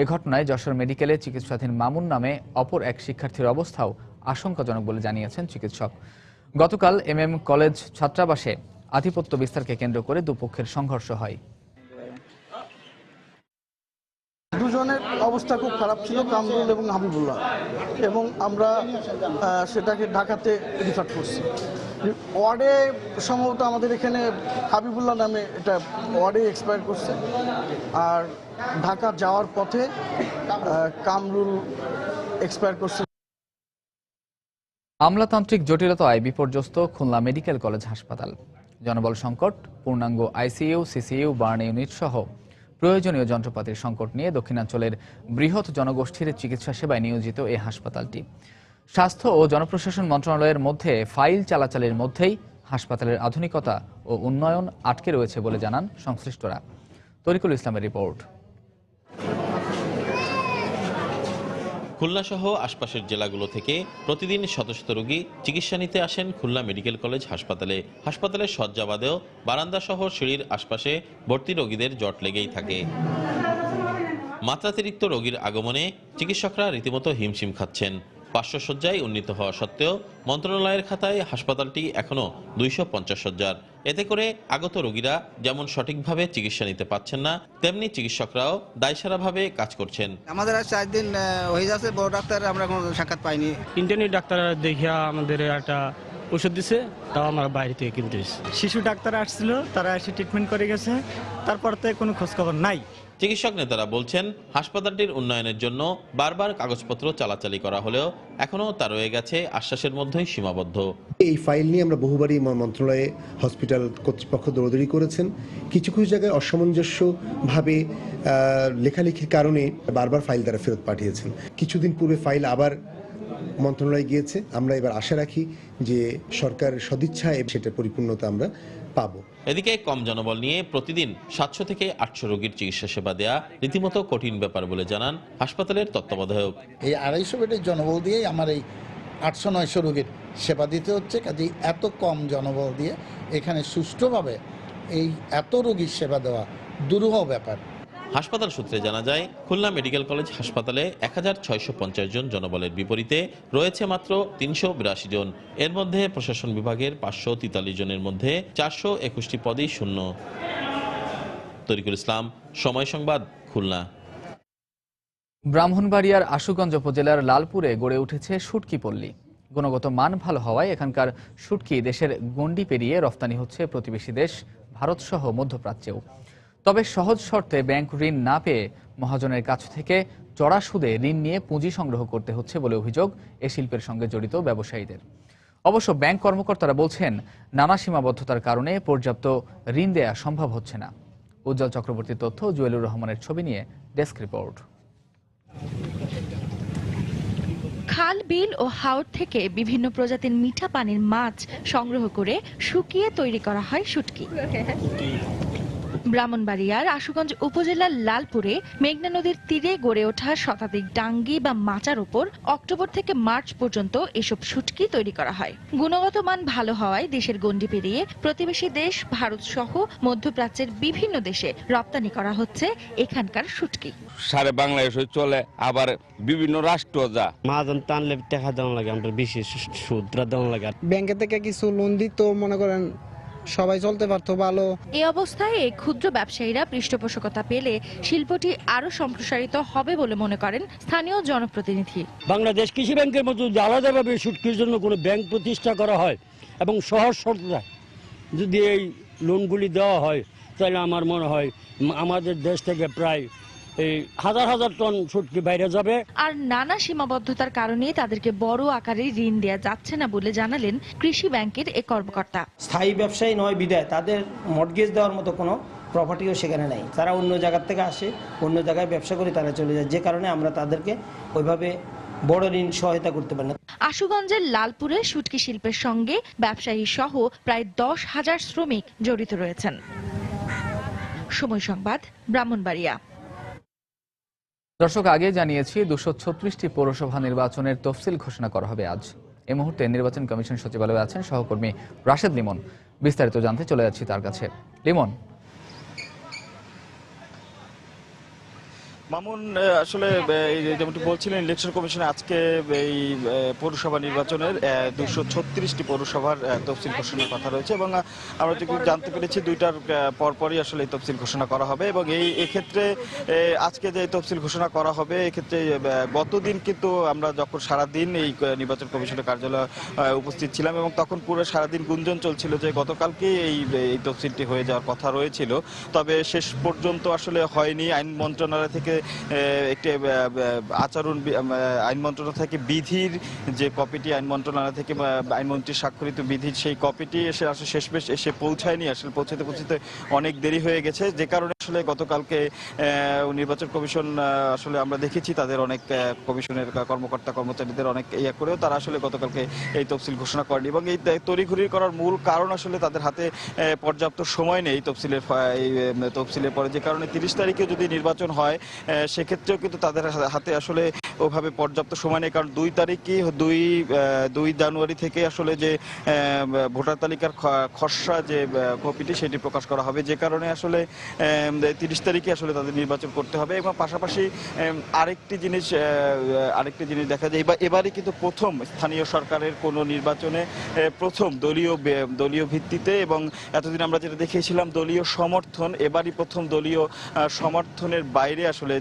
এ ঘটনায় যশোর মেডিকেলে চিকিৎসাধীন মামুন নামে অপর এক শিক্ষার্থীর অবস্থাও আশঙ্কাজনক বলে জানিয়েছেন চিকিৎসক। গতকাল MM কলেজ ছাত্রাবাসে আধিপত্য বিস্তারকে কেন্দ্র করে দুপক্ষের সংঘর্ষ হয়। দুজনের অবস্থা খুব খারাপ ছিল, কামরুল এবং হাবিবুল্লাহ, এবং আমরা সেটাকে ঢাকাতে রিফার করছি। ওয়ার্ডে সম্ভবত আমাদের এখানে হাবিবুল্লাহ নামে এটা ওয়ার্ডে এক্সপায়ার করছে, আর ঢাকা যাওয়ার পথে কামরুল এক্সপায়ার করছে। আমলাতান্ত্রিক জটিলতায় বিপর্যস্ত খুলনা মেডিকেল কলেজ হাসপাতাল। জনবল সংকট, পূর্ণাঙ্গ ICU, CCU, বার্ন ইউনিট সহ প্রয়োজনীয় যন্ত্রপাতির সংকট নিয়ে দক্ষিণাঞ্চলের বৃহৎ জনগোষ্ঠীর চিকিৎসা সেবায় নিয়োজিত এই হাসপাতালটি। স্বাস্থ্য ও জনপ্রশাসন মন্ত্রণালয়ের মধ্যে ফাইল চালাচালের মধ্যেই হাসপাতালের আধুনিকতা ও উন্নয়ন আটকে রয়েছে বলে জানান সংশ্লিষ্টরা। তরিকুল ইসলামের রিপোর্ট। খুলনা সহ আশপাশের জেলাগুলো থেকে প্রতিদিন শত শত রোগী চিকিৎসা নিতে আসেন খুলনা মেডিকেল কলেজ হাসপাতালে। হাসপাতালের শয্যা বাদেও বারান্দা সহ সিঁড়ির আশপাশে ভর্তি রোগীদের জট লেগেই থাকে। মাত্রাতিরিক্ত রোগীর আগমনে চিকিৎসকরা রীতিমতো হিমশিম খাচ্ছেন। 500 শয্যায় উন্নীত হওয়া সত্ত্বেও মন্ত্রণালয়ের খাতায় হাসপাতালটি এখনো 250 শয্যার। এতে করে আগত রোগীরা যেমন সঠিকভাবে চিকিৎসা নিতে পারছেন না, তেমনি চিকিৎসকরাও দায়সারাভাবে কাজ করছেন। আমাদের আর 4 দিন হয়ে যাচ্ছে, বড় ডাক্তার আমরা কোনো সাক্ষাৎ পাইনি। ইন্টারনি ডাক্তার দেখিয়া আমাদের একটা ওষুধ দিছে, তাও আমরা বাইরে থেকে কিনতে হয়েছে। শিশু ডাক্তার আসছিল, তারা এসে ট্রিটমেন্ট করে গেছে, তারপর থেকে কোনো খোঁজখবর নাই। চিকিৎসক নেতারা বলছেন, হাসপাতালটির উন্নয়নের জন্য বারবার কাগজপত্র চালাচালি করা হলেও এখনও তা রয়ে গেছে আশ্বাসের মধ্যেই সীমাবদ্ধ। এই ফাইল নিয়ে আমরা বহুবারই মন্ত্রণালয়ে হসপিটাল কর্তৃপক্ষ দৌড়াদৌড়ি করেছেন। কিছু কিছু জায়গায় অসামঞ্জস্যভাবে লেখালেখির কারণে বারবার ফাইল তারা ফেরত পাঠিয়েছেন। কিছুদিন পূর্বে ফাইল আবার মন্ত্রণালয়ে গিয়েছে। আমরা এবার আশা রাখি যে সরকারের সদিচ্ছায় সেটার পরিপূর্ণতা আমরা পাবো। এদিকে কম জনবল নিয়ে প্রতিদিন 700 থেকে 800 রোগীর চিকিৎসা সেবা দেয়া রীতিমতো কঠিন ব্যাপার বলে জানান হাসপাতালের তত্ত্বাবধায়ক। এই 250 বেডের জনবল দিয়েই আমার এই 800-900 রোগীর সেবা দিতে হচ্ছে। কাজেই এত কম জনবল দিয়ে এখানে সুষ্ঠুভাবে এই এত রোগীর সেবা দেওয়া দুরূহ ব্যাপার। হাসপাতাল সূত্রে জানা যায়, খুলনা মেডিকেল কলেজ হাসপাতালে 1650 জন জনবলের বিপরীতে রয়েছে মাত্র 382 জন। এর মধ্যে প্রশাসন বিভাগের 543 জনের মধ্যে 421টি পদই শূন্য। তরিকুল ইসলাম, সময় সংবাদ, খুলনা। ব্রাহ্মণবাড়িয়ার আশুগঞ্জ উপজেলার লালপুরে গড়ে উঠেছে শুটকি পল্লী। গুণগত মান ভালো হওয়ায় এখানকার শুটকি দেশের গণ্ডি পেরিয়ে রফতানি হচ্ছে প্রতিবেশী দেশ ভারত সহ মধ্যপ্রাচ্যেও। তবে সহজ শর্তে ব্যাংক ঋণ না পেয়ে মহাজনের কাছ থেকে চড়া সুদে ঋণ নিয়ে পুঁজি সংগ্রহ করতে হচ্ছে বলে অভিযোগ এ শিল্পের সঙ্গে জড়িত ব্যবসায়ীদের। অবশ্য ব্যাংক কর্মকর্তারা বলছেন, নানা সীমাবদ্ধতার কারণে পর্যাপ্ত ঋণ দেয়া সম্ভব হচ্ছে না। উজ্জ্বল চক্রবর্তীর তথ্য, জুয়েলুর রহমানের ছবি নিয়ে ডেস্ক রিপোর্ট। খাল, বিল ও হাওর থেকে বিভিন্ন প্রজাতির মিঠা পানির মাছ সংগ্রহ করে শুকিয়ে তৈরি করা হয় শুটকি। ব্রাহ্মণবাড়িয়ার আশুগঞ্জ উপজেলার লালপুরে মেঘনা নদীর তীরে গড়ে ওঠা শতাধিক ডাঙ্গি বা মাচার উপর অক্টোবর থেকে মার্চ পর্যন্ত এসব শুটকি তৈরি করা হয়। গুণগত মান ভালো হওয়ায় দেশের গণ্ডি পেরিয়ে প্রতিবেশী দেশ ভারত সহ মধ্যপ্রাচ্যের বিভিন্ন দেশে রপ্তানি করা হচ্ছে এখানকার শুটকি। সারা বাংলাদেশে চলে, আবার বিভিন্ন রাষ্ট্র যা মাজন টানলে টাকা দেওয়া লাগে, আমরা বেশি সুদরা দেওয়া লাগে। ব্যাংকে থেকে কিছু লোন দিত, মনে করেন সবাই চলতে পারতো ভালো। এই অবস্থায় এই ক্ষুদ্র ব্যবসায়ীরা পৃষ্ঠপোষকতা পেলে শিল্পটি আরো সম্প্রসারিত হবে বলে মনে করেন স্থানীয় জনপ্রতিনিধি। বাংলাদেশ কৃষি ব্যাংকের মতো আলাদাভাবে শুটকির জন্য কোনো ব্যাংক প্রতিষ্ঠা করা হয় এবং সহজ শর্তে যদি এই লোনগুলি দেওয়া হয়, তাহলে আমার মনে হয় আমাদের দেশ থেকে প্রায় এই হাজার হাজার টন শুটকি বাইরে যাবে। আর নানা সীমাবদ্ধতার কারণে তাদেরকে বড় আকারে ঋণ দেওয়া যাচ্ছে না বলে জানালেন কৃষি ব্যাংকের এক কর্মকর্তা। স্থায়ী ব্যবসায়ী নয় বিধায় তাদের মর্টগেজ দেওয়ার মতো কোনো প্রপার্টিও সেখানে নেই। তারা অন্য জায়গার থেকে আসে, অন্য জায়গায় ব্যবসা করে তারা চলে যায়, যে কারণে আমরা তাদেরকে ওইভাবে বড় ঋণ সহায়তা করতে পারি না। আশুগঞ্জের লালপুরে শুটকি শিল্পের সঙ্গে ব্যবসায়ী সহ প্রায় 10,000 শ্রমিক জড়িত রয়েছেন। সময় সংবাদ, ব্রাহ্মণবাড়িয়া। দর্শক, আগে জানিয়েছি 236টি পৌরসভা নির্বাচনের তফসিল ঘোষণা করা হবে আজ। এই মুহূর্তে নির্বাচন কমিশন সচিবালয়ে আছেন সহকর্মী রাশেদ লিমন। বিস্তারিত জানতে চলে যাচ্ছি তার কাছে। লিমন, মামুন, আসলে যেমনটি বলছিলেন, ইলেকশন কমিশনে আজকে এই পৌরসভা নির্বাচনের 236টি পৌরসভার তফসিল ঘোষণার কথা রয়েছে এবং আমরা যেটুকু জানতে পেরেছি 2টার পরপরই আসলে এই তফসিল ঘোষণা করা হবে এবং এক্ষেত্রে আজকে যে তফসিল ঘোষণা করা হবে এক্ষেত্রে গতদিন কিন্তু আমরা যখন সারাদিন এই নির্বাচন কমিশনের কার্যালয়ে উপস্থিত ছিলাম এবং তখন পুরো সারাদিন গুঞ্জন চলছিল যে গতকালকে এই তফসিলটি হয়ে যাওয়ার কথা রয়েছিল, তবে শেষ পর্যন্ত আসলে হয়নি। আইন মন্ত্রণালয় থেকে একটি আইন মন্ত্রণালয় থেকে বিধির যে কপিটি আইন মন্ত্রণালয় থেকে আইনমন্ত্রীর স্বাক্ষরিত বিধির সেই কপিটি আসলে শেষমেশ এসে পৌঁছায়নি। আসলে পৌঁছতে অনেক দেরি হয়ে গেছে, যে কারণে আসলে গতকালকে নির্বাচন কমিশন আসলে আমরা দেখেছি তাদের অনেক কমিশনের কর্মকর্তা কর্মচারীদের অনেক করেও তারা আসলে গতকালকে এই তফসিল ঘোষণা করেনি এবং এই তড়িঘড়ি করার মূল কারণ আসলে তাদের হাতে পর্যাপ্ত সময় নেই তফসিলের পরে, যে কারণে 30 তারিখে যদি নির্বাচন হয় সেক্ষেত্রেও কিন্তু তাদের হাতে আসলে ওভাবে পর্যাপ্ত সময় নেই, কারণ 2 জানুয়ারি থেকে আসলে যে ভোটার তালিকার খসড়া যে কপিটি সেটি প্রকাশ করা হবে, যে কারণে আসলে 30 তারিখে আসলে তাদের নির্বাচন করতে হবে। এবং পাশাপাশি আরেকটি জিনিস দেখা যায়, এবারই কিন্তু প্রথম স্থানীয় সরকারের কোনো নির্বাচনে প্রথম দলীয় ভিত্তিতে, এবং এতদিন আমরা যেটা দেখেছিলাম দলীয় সমর্থন, এবারই প্রথম দলীয় সমর্থনের বাইরে আসলে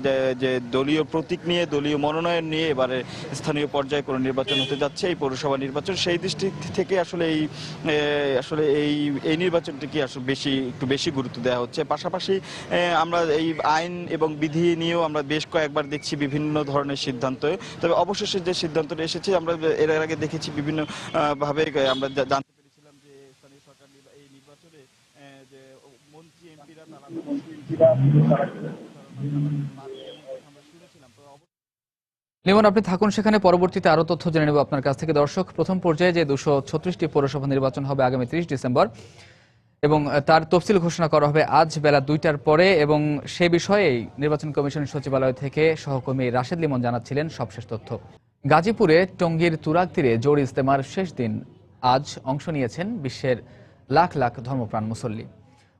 যে দলীয় প্রতীক নিয়ে দলীয় মনোনয়ন নিয়ে এবারে স্থানীয় পর্যায়ে কোনো নির্বাচন হতে যাচ্ছে এই পৌরসভা নির্বাচন। সেই দৃষ্টি থেকে আসলে এই নির্বাচনটিকে আসলে একটু বেশি গুরুত্ব দেওয়া হচ্ছে। পাশাপাশি আমরা এই আইন এবং বিধি নিয়েও আমরা বেশ কয়েকবার দেখছি বিভিন্ন ধরনের সিদ্ধান্ত, তবে অবশেষে যে সিদ্ধান্তটা এসেছে আমরা এর আগে দেখেছি বিভিন্ন ভাবে আমরা জানতে পেরেছিলাম যে স্থানীয় সরকার এই নির্বাচনে যে মন্ত্রী এমপিরা লিমন, আপনি থাকুন সেখানে, পরবর্তীতে আরো তথ্য জেনে নেব আপনার কাছ থেকে। দর্শক, প্রথম পর্যায়ে যে 236টি পৌরসভা নির্বাচন হবে আগামী 30 ডিসেম্বর এবং তার তফসিল ঘোষণা করা হবে আজ বেলা 2টার পরে, এবং সে বিষয়েই নির্বাচন কমিশন সচিবালয় থেকে সহকর্মী রাশেদ লিমন জানাচ্ছিলেন সবশেষ তথ্য। গাজীপুরে টঙ্গীর তুরাগ তীরে জোড় ইজতেমার শেষ দিন আজ অংশ নিয়েছেন বিশ্বের লাখ লাখ ধর্মপ্রাণ মুসল্লি।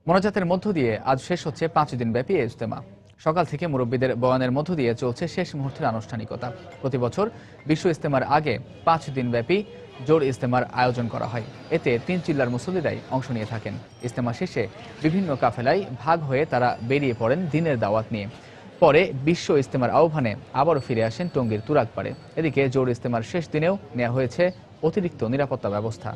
মোনাজাতের মধ্য দিয়ে আজ শেষ হচ্ছে 5 দিন ব্যাপী এই ইজতেমা। সকাল থেকে মুরব্বীদের বয়ানের মধ্য দিয়ে চলছে শেষ মুহূর্তের আনুষ্ঠানিকতা। প্রতি বছর বিশ্ব ইজতেমার আগে 5 দিন ব্যাপী জোড় ইজতেমার আয়োজন করা হয়। এতে 3 চিল্লার মুসল্লিরাই অংশ নিয়ে থাকেন। ইজতেমা শেষে বিভিন্ন কাফেলায় ভাগ হয়ে তারা বেরিয়ে পড়েন দিনের দাওয়াত নিয়ে। পরে বিশ্ব ইজতেমার আহ্বানে আবারও ফিরে আসেন টঙ্গীর তুরাগপাড়ে। এদিকে জোড় ইজতেমার শেষ দিনেও নেওয়া হয়েছে অতিরিক্ত নিরাপত্তা ব্যবস্থা।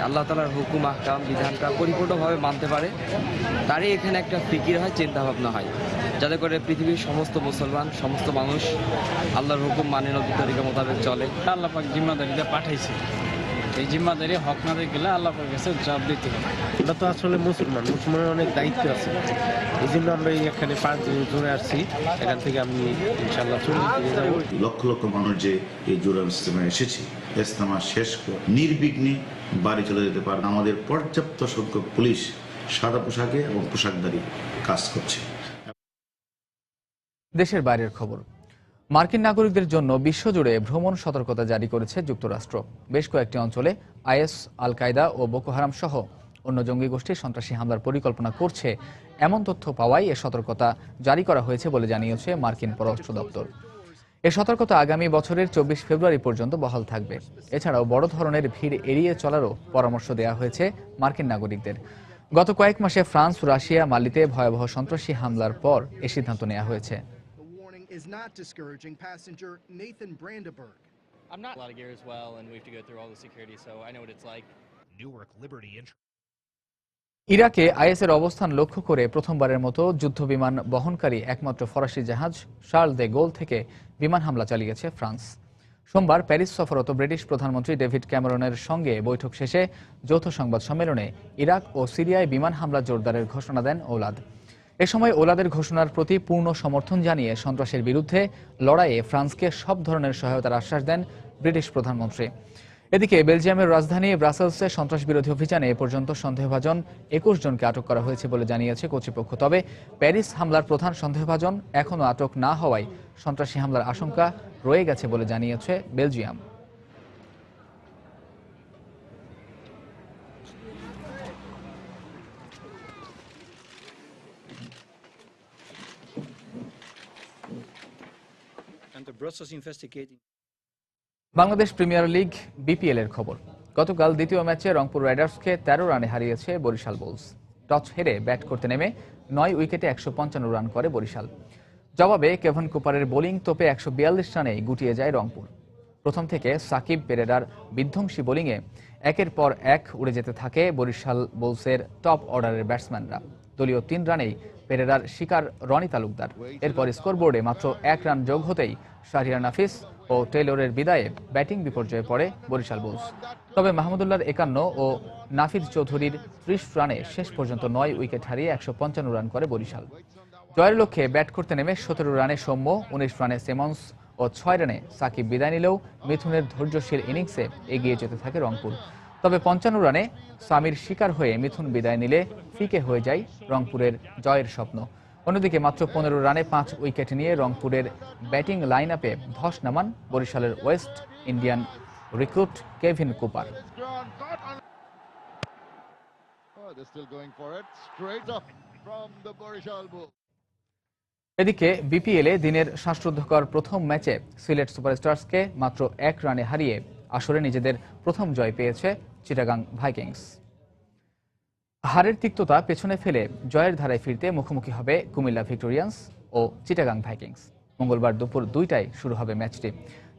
আল্লাহ তাআলার হুকুম আহকাম বিধানটা পরিপূর্ণভাবে মানতে পারে, তারই এখানে একটা ফিকির হয়, চিন্তা ভাবনা হয়, যাতে করে পৃথিবীর সমস্ত মুসলমান সমস্ত মানুষ আল্লাহর হুকুম মানে নবী তরিকা মোতাবেক চলে। আল্লাহ পাক জিম্মাদারিটা পাঠাইছে, এই জিম্মাদারি হক না গেলে আল্লাহ পাকের কাছে জবাব দিতে হবে। আমরা তো আসলে মুসলমানের অনেক দায়িত্ব আছে, এই জন্য আমরা এখানে 5 দিন ধরে আসছি। এখান থেকে আমি ইনশাআল্লাহ চলে যাব। লক্ষ লক্ষ মানুষ যে এই জোরাল ইজতেমা এসেছে, ইজতেমা শেষ করে নির্বিঘ্নে বাড়ি চলে যেতে পারে। আমাদের পর্যাপ্ত সংখ্যক পুলিশ সাদা পোশাকে এবং পোশাকধারী কাজ করছে। দেশের বাইরের খবর। মার্কিন নাগরিকদের জন্য বিশ্বজুড়ে ভ্রমণ সতর্কতা জারি করেছে যুক্তরাষ্ট্র। বেশ কয়েকটি অঞ্চলে আইএস, আল কায়দা ও বোকো হারাম সহ অন্য জঙ্গি গোষ্ঠীর সন্ত্রাসী হামলার পরিকল্পনা করছে এমন তথ্য পাওয়ায় এ সতর্কতা জারি করা হয়েছে বলে জানিয়েছে মার্কিন পররাষ্ট্র দপ্তর। এ সতর্কতা আগামী বছরের 24 ফেব্রুয়ারি পর্যন্ত বহাল থাকবে। এছাড়াও বড় ধরনের ভিড় এড়িয়ে চলারও পরামর্শ দেওয়া হয়েছে মার্কিন নাগরিকদের। গত কয়েক মাসে ফ্রান্স, রাশিয়া, মালিতে ভয়াবহ সন্ত্রাসী হামলার পর এ সিদ্ধান্ত নেওয়া হয়েছে। Is not discouraging passenger Nathan Brandenburg. I'm not a lot of gear as well, and we have to go through all the security, so I know what it's like. Newark Liberty ইরাকে আইএসের অবস্থান লক্ষ্য করে প্রথমবারের মতো যুদ্ধবিমান বহনকারী একমাত্র ফরাসি জাহাজ শার্ল দে গোল থেকে বিমান হামলা চালিয়েছে ফ্রান্স। সোমবার প্যারিস সফররত ব্রিটিশ প্রধানমন্ত্রী ডেভিড ক্যামেরনের সঙ্গে বৈঠক শেষে যৌথ সংবাদ সম্মেলনে ইরাক ও সিরিয়ায় বিমান হামলা জোরদারের ঘোষণা দেন ওলাদ। এ সময় ওলাদের ঘোষণার প্রতি পূর্ণ সমর্থন জানিয়ে সন্ত্রাসের বিরুদ্ধে লড়াইয়ে ফ্রান্সকে সব ধরনের সহায়তার আশ্বাস দেন ব্রিটিশ প্রধানমন্ত্রী। এদিকে বেলজিয়ামের রাজধানী ব্রাসেলসে সন্ত্রাস বিরোধী অভিযানে এ পর্যন্ত সন্দেহভাজন 21 জনকে আটক করা হয়েছে বলে জানিয়েছে কর্তৃপক্ষ। তবে প্যারিস হামলার প্রধান সন্দেহভাজন এখনও আটক না হওয়ায় সন্ত্রাসী হামলার আশঙ্কা রয়ে গেছে বলে জানিয়েছে Belgium. Bangladesh premier league BPL এর খবর। গতকাল দ্বিতীয় ম্যাচে রংপুর রাইডার্সকে 13 রানে হারিয়েছে বরিশাল বুলস। টস হেরে ব্যাট করতে নেমে 9 উইকেটে 155 রান করে বরিশাল। জবাবে কেভন কুপারের বোলিং তোপে 142 রানে গুটিয়ে যায় রংপুর। প্রথম থেকে সাকিব পেরেরার বিধ্বংসী বোলিংয়ে একের পর এক উড়ে যেতে থাকে বরিশাল বুলসের টপ অর্ডারের ব্যাটসম্যানরা। দলীয় 3 রানেই পেরেরার শিকার রনি তালুকদার। এরপর স্কোরবোর্ডে মাত্র 1 রান যোগ হতেই শাহরিয়ার নাফিস ও টেইলরের বিদায়ে ব্যাটিং বিপর্যয়ে পড়ে বরিশাল বুলস। তবে মাহমুদুল্লাহর 51 ও নাফিস চৌধুরীর 30 রানে শেষ পর্যন্ত 9 উইকেট হারিয়ে 155 রান করে বরিশাল। জয়ের লক্ষ্যে ব্যাট করতে নেমে 17 রানে সৌম্য, 19 রানে সিমন্স ও 6 রানে সাকিব বিদায় নিলেও মিথুনের ধৈর্যশীল ইনিংসে এগিয়ে যেতে থাকে রংপুর। তবে 55 রানে সামির শিকার হয়ে মিথুন বিদায় নিলে ফিকে হয়ে যায় রংপুরের জয়ের স্বপ্ন। অন্যদিকে মাত্র 15 রানে 5 উইকেট নিয়ে রংপুরের ব্যাটিং লাইন আপে ধস নামান বরিশালের West Indian recruit Kevin Cooper. এদিকে বিপিএলে দিনের শ্বাসরুদ্ধকর প্রথম ম্যাচে সিলেট সুপারস্টার্সকে মাত্র 1 রানে হারিয়ে আসরে নিজেদের প্রথম জয় পেয়েছে চিটাগাং ভাইকিংস। হারের তিক্ততা পেছনে ফেলে জয়ের ধারায় ফিরতে মুখোমুখি হবে কুমিল্লা ভিক্টোরিয়ান্স ও চিটাগাং ভাইকিংস। মঙ্গলবার দুপুর 2টায় শুরু হবে ম্যাচটি।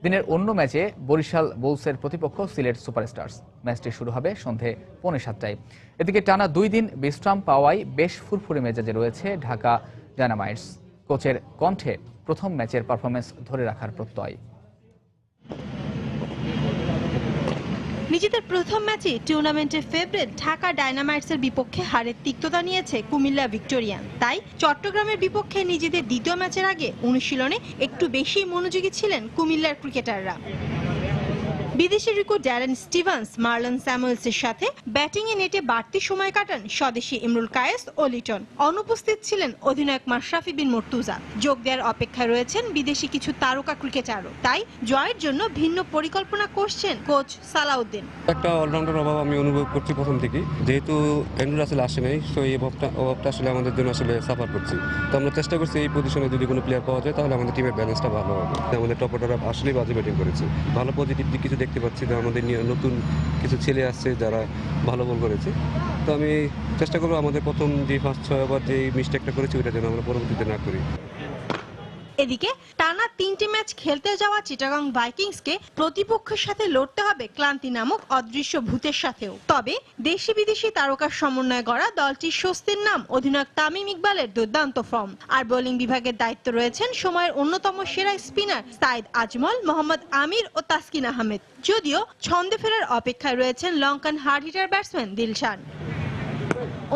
দিনের অন্য ম্যাচে বরিশাল বুলসের প্রতিপক্ষ সিলেট সুপারস্টার্স। ম্যাচটি শুরু হবে সন্ধে 6:45টায়। এদিকে টানা 2 দিন বিশ্রাম পাওয়ায় বেশ ফুরফুরে মেজাজে রয়েছে ঢাকা ডায়নামাইটস। কোচের কণ্ঠে প্রথম ম্যাচের পারফরমেন্স ধরে রাখার প্রত্যয়। নিজেদের প্রথম ম্যাচে টুর্নামেন্টের ফেভারিট ঢাকা ডায়নামাইটসের বিপক্ষে হারের তিক্ততা নিয়েছে কুমিল্লা ভিক্টোরিয়ান। তাই চট্টগ্রামের বিপক্ষে নিজেদের দ্বিতীয় ম্যাচের আগে অনুশীলনে একটু বেশি মনোযোগী ছিলেন কুমিল্লার ক্রিকেটাররা। বিদেশি রিকো ড্যারেন স্টিভেন্স, মার্লন স্যামুয়েলসের সাথে ব্যাটিংয়ে নেটে বাড়তি সময় কাটান স্বদেশি ইমরুল কায়েস ও লিটন। অনুপস্থিত ছিলেন অধিনায়ক মাশরাফি বিন মুর্তুজা। যোগ দেওয়ার অপেক্ষায় রয়েছেন বিদেশি কিছু তারকা ক্রিকেটারও। তাই জয়ের জন্য ভিন্ন পরিকল্পনা করছেন কোচ সালাউদ্দিন। একটা অলরাউন্ডার অভাব আমি অনুভব করছি প্রথম থেকে, যেহেতু অ্যান্ড্রু রাসেল আসে নাই, তো এই অভাবটা আসলে আমাদের জন্য আসলে সাফার করছি। তো আমরা চেষ্টা করছি এই পজিশনে যদি কোনো প্লেয়ার পাওয়া যায় তাহলে আমাদের টিমের ব্যালেন্সটা ভালো হবে। আমাদের টপ অর্ডার আসলেই বাজে ব্যাটিং করেছে, ভালো পজিটিভ দিক কিছু দেখতে পাচ্ছি। আমাদের নতুন কিছু ছেলে আসছে যারা ভালো বল করেছে। তো আমি চেষ্টা করবো আমাদের প্রথম যে 5-6 ওভার যে মিস্টেকটা করেছি ওইটা যেন আমরা পরবর্তীতে না করি। এদিকে টানা 3টি ম্যাচ খেলতে যাওয়া চিটাগাং ভাইকিংসকে প্রতিপক্ষের সাথে লড়তে হবে ক্লান্তি নামক অদৃশ্য ভূতের সাথেও। তবে দেশি বিদেশি তারকার সমন্বয়ে গড়া দলটির স্বস্তির নাম অধিনায়ক তামিম ইকবালের দুর্দান্ত ফর্ম। আর বোলিং বিভাগের দায়িত্ব রয়েছেন সময়ের অন্যতম সেরা স্পিনার সাইদ আজমল, মোহাম্মদ আমির ও তাসকিন আহমেদ। যদিও ছন্দে ফেরার অপেক্ষায় রয়েছেন Lankan hard hitter batsman Dilshan.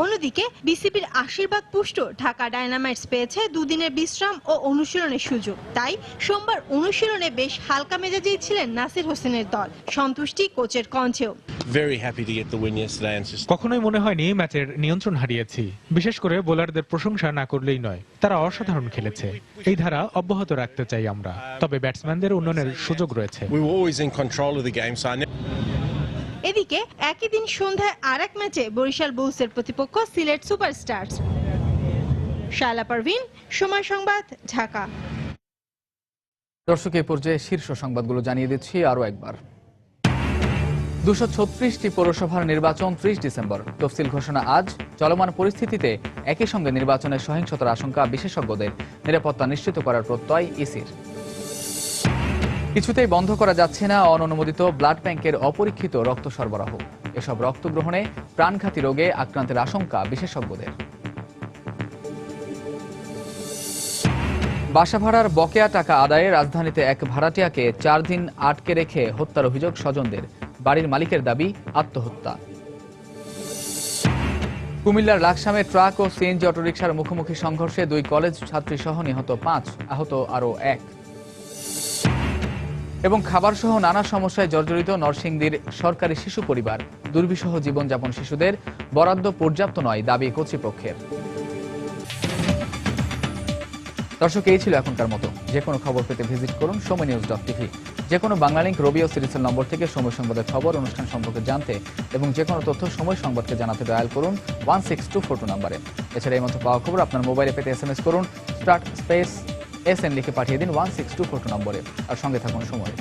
অন্যদিকে বিসিবির আশীর্বাদ পুষ্ট ঢাকা ডায়নামাইটস পেয়েছে 2 দিনের বিশ্রাম ও অনুশীলনের সুযোগ। তাই সোমবার অনুশীলনে বেশ হালকা মেজাজেই ছিলেন নাসির হোসেনের দল। সন্তুষ্টি কোচের কণ্ঠেও। কখনোই মনে হয়নি ম্যাচের নিয়ন্ত্রণ হারিয়েছি। বিশেষ করে বোলারদের প্রশংসা না করলেই নয়, তারা অসাধারণ খেলেছে। এই ধারা অব্যাহত রাখতে চাই আমরা। তবে ব্যাটসম্যানদের উন্নয়নের সুযোগ রয়েছে। এদিকে একই দিন সন্ধ্যায় আরেক ম্যাচে বরিশাল বুলসের প্রতিপক্ষ সিলেট সুপারস্টার্স। শায়লা পারভিন, সময় সংবাদ, ঢাকা। দর্শক, এই পর্যায়ে শীর্ষ সংবাদগুলো জানিয়ে দিচ্ছি আরও একবার। 236টি পৌরসভার নির্বাচন 30 ডিসেম্বর। তফসিল ঘোষণা আজ। চলমান পরিস্থিতিতে একই সঙ্গে নির্বাচনের সহিংসতার আশঙ্কা বিশেষজ্ঞদের। নিরাপত্তা নিশ্চিত করার প্রত্যয় ইসির। কিছুতেই বন্ধ করা যাচ্ছে না অননুমোদিত ব্লাড ব্যাংকের অপরীক্ষিত রক্ত সরবরাহ। এসব রক্ত গ্রহণে প্রাণঘাতী রোগে আক্রান্তের আশঙ্কা বিশেষজ্ঞদের। বাসা ভাড়ার বকেয়া টাকা আদায়ে রাজধানীতে এক ভাড়াটিয়াকে 4 দিন আটকে রেখে হত্যার অভিযোগ স্বজনদের। বাড়ির মালিকের দাবি আত্মহত্যা। কুমিল্লার লাকসামে ট্রাক ও সিএনজি অটোরিকশার মুখোমুখি সংঘর্ষে 2 কলেজ ছাত্রী সহ নিহত 5, আহত আরও 1। এবং খাবার সহ নানা সমস্যায় জর্জরিত নরসিংদীর সরকারি শিশু পরিবার। দুর্বিষহ জীবনযাপন শিশুদের, বরাদ্দ পর্যাপ্ত নয় দাবি কর্তৃপক্ষের। দর্শক, এই ছিল এখনকার মতো। যে কোনো খবর পেতে ভিজিট করুন সময়নিউজ.tv। যে কোনো বাংলা লিংক রবি ও সিরিজের নম্বর থেকে সময় সংবাদের খবর, অনুষ্ঠান সম্পর্কে জানতে এবং যে কোনো তথ্য সময় সংবাদকে জানাতে ডায়াল করুন 16242 নম্বরে। এছাড়া এই মতো পাওয়া খবর আপনার মোবাইলে পেতে SMS করুন *SN লিখে পাঠিয়ে দিন 16242 নম্বরে। আর সঙ্গে থাকুন সময়।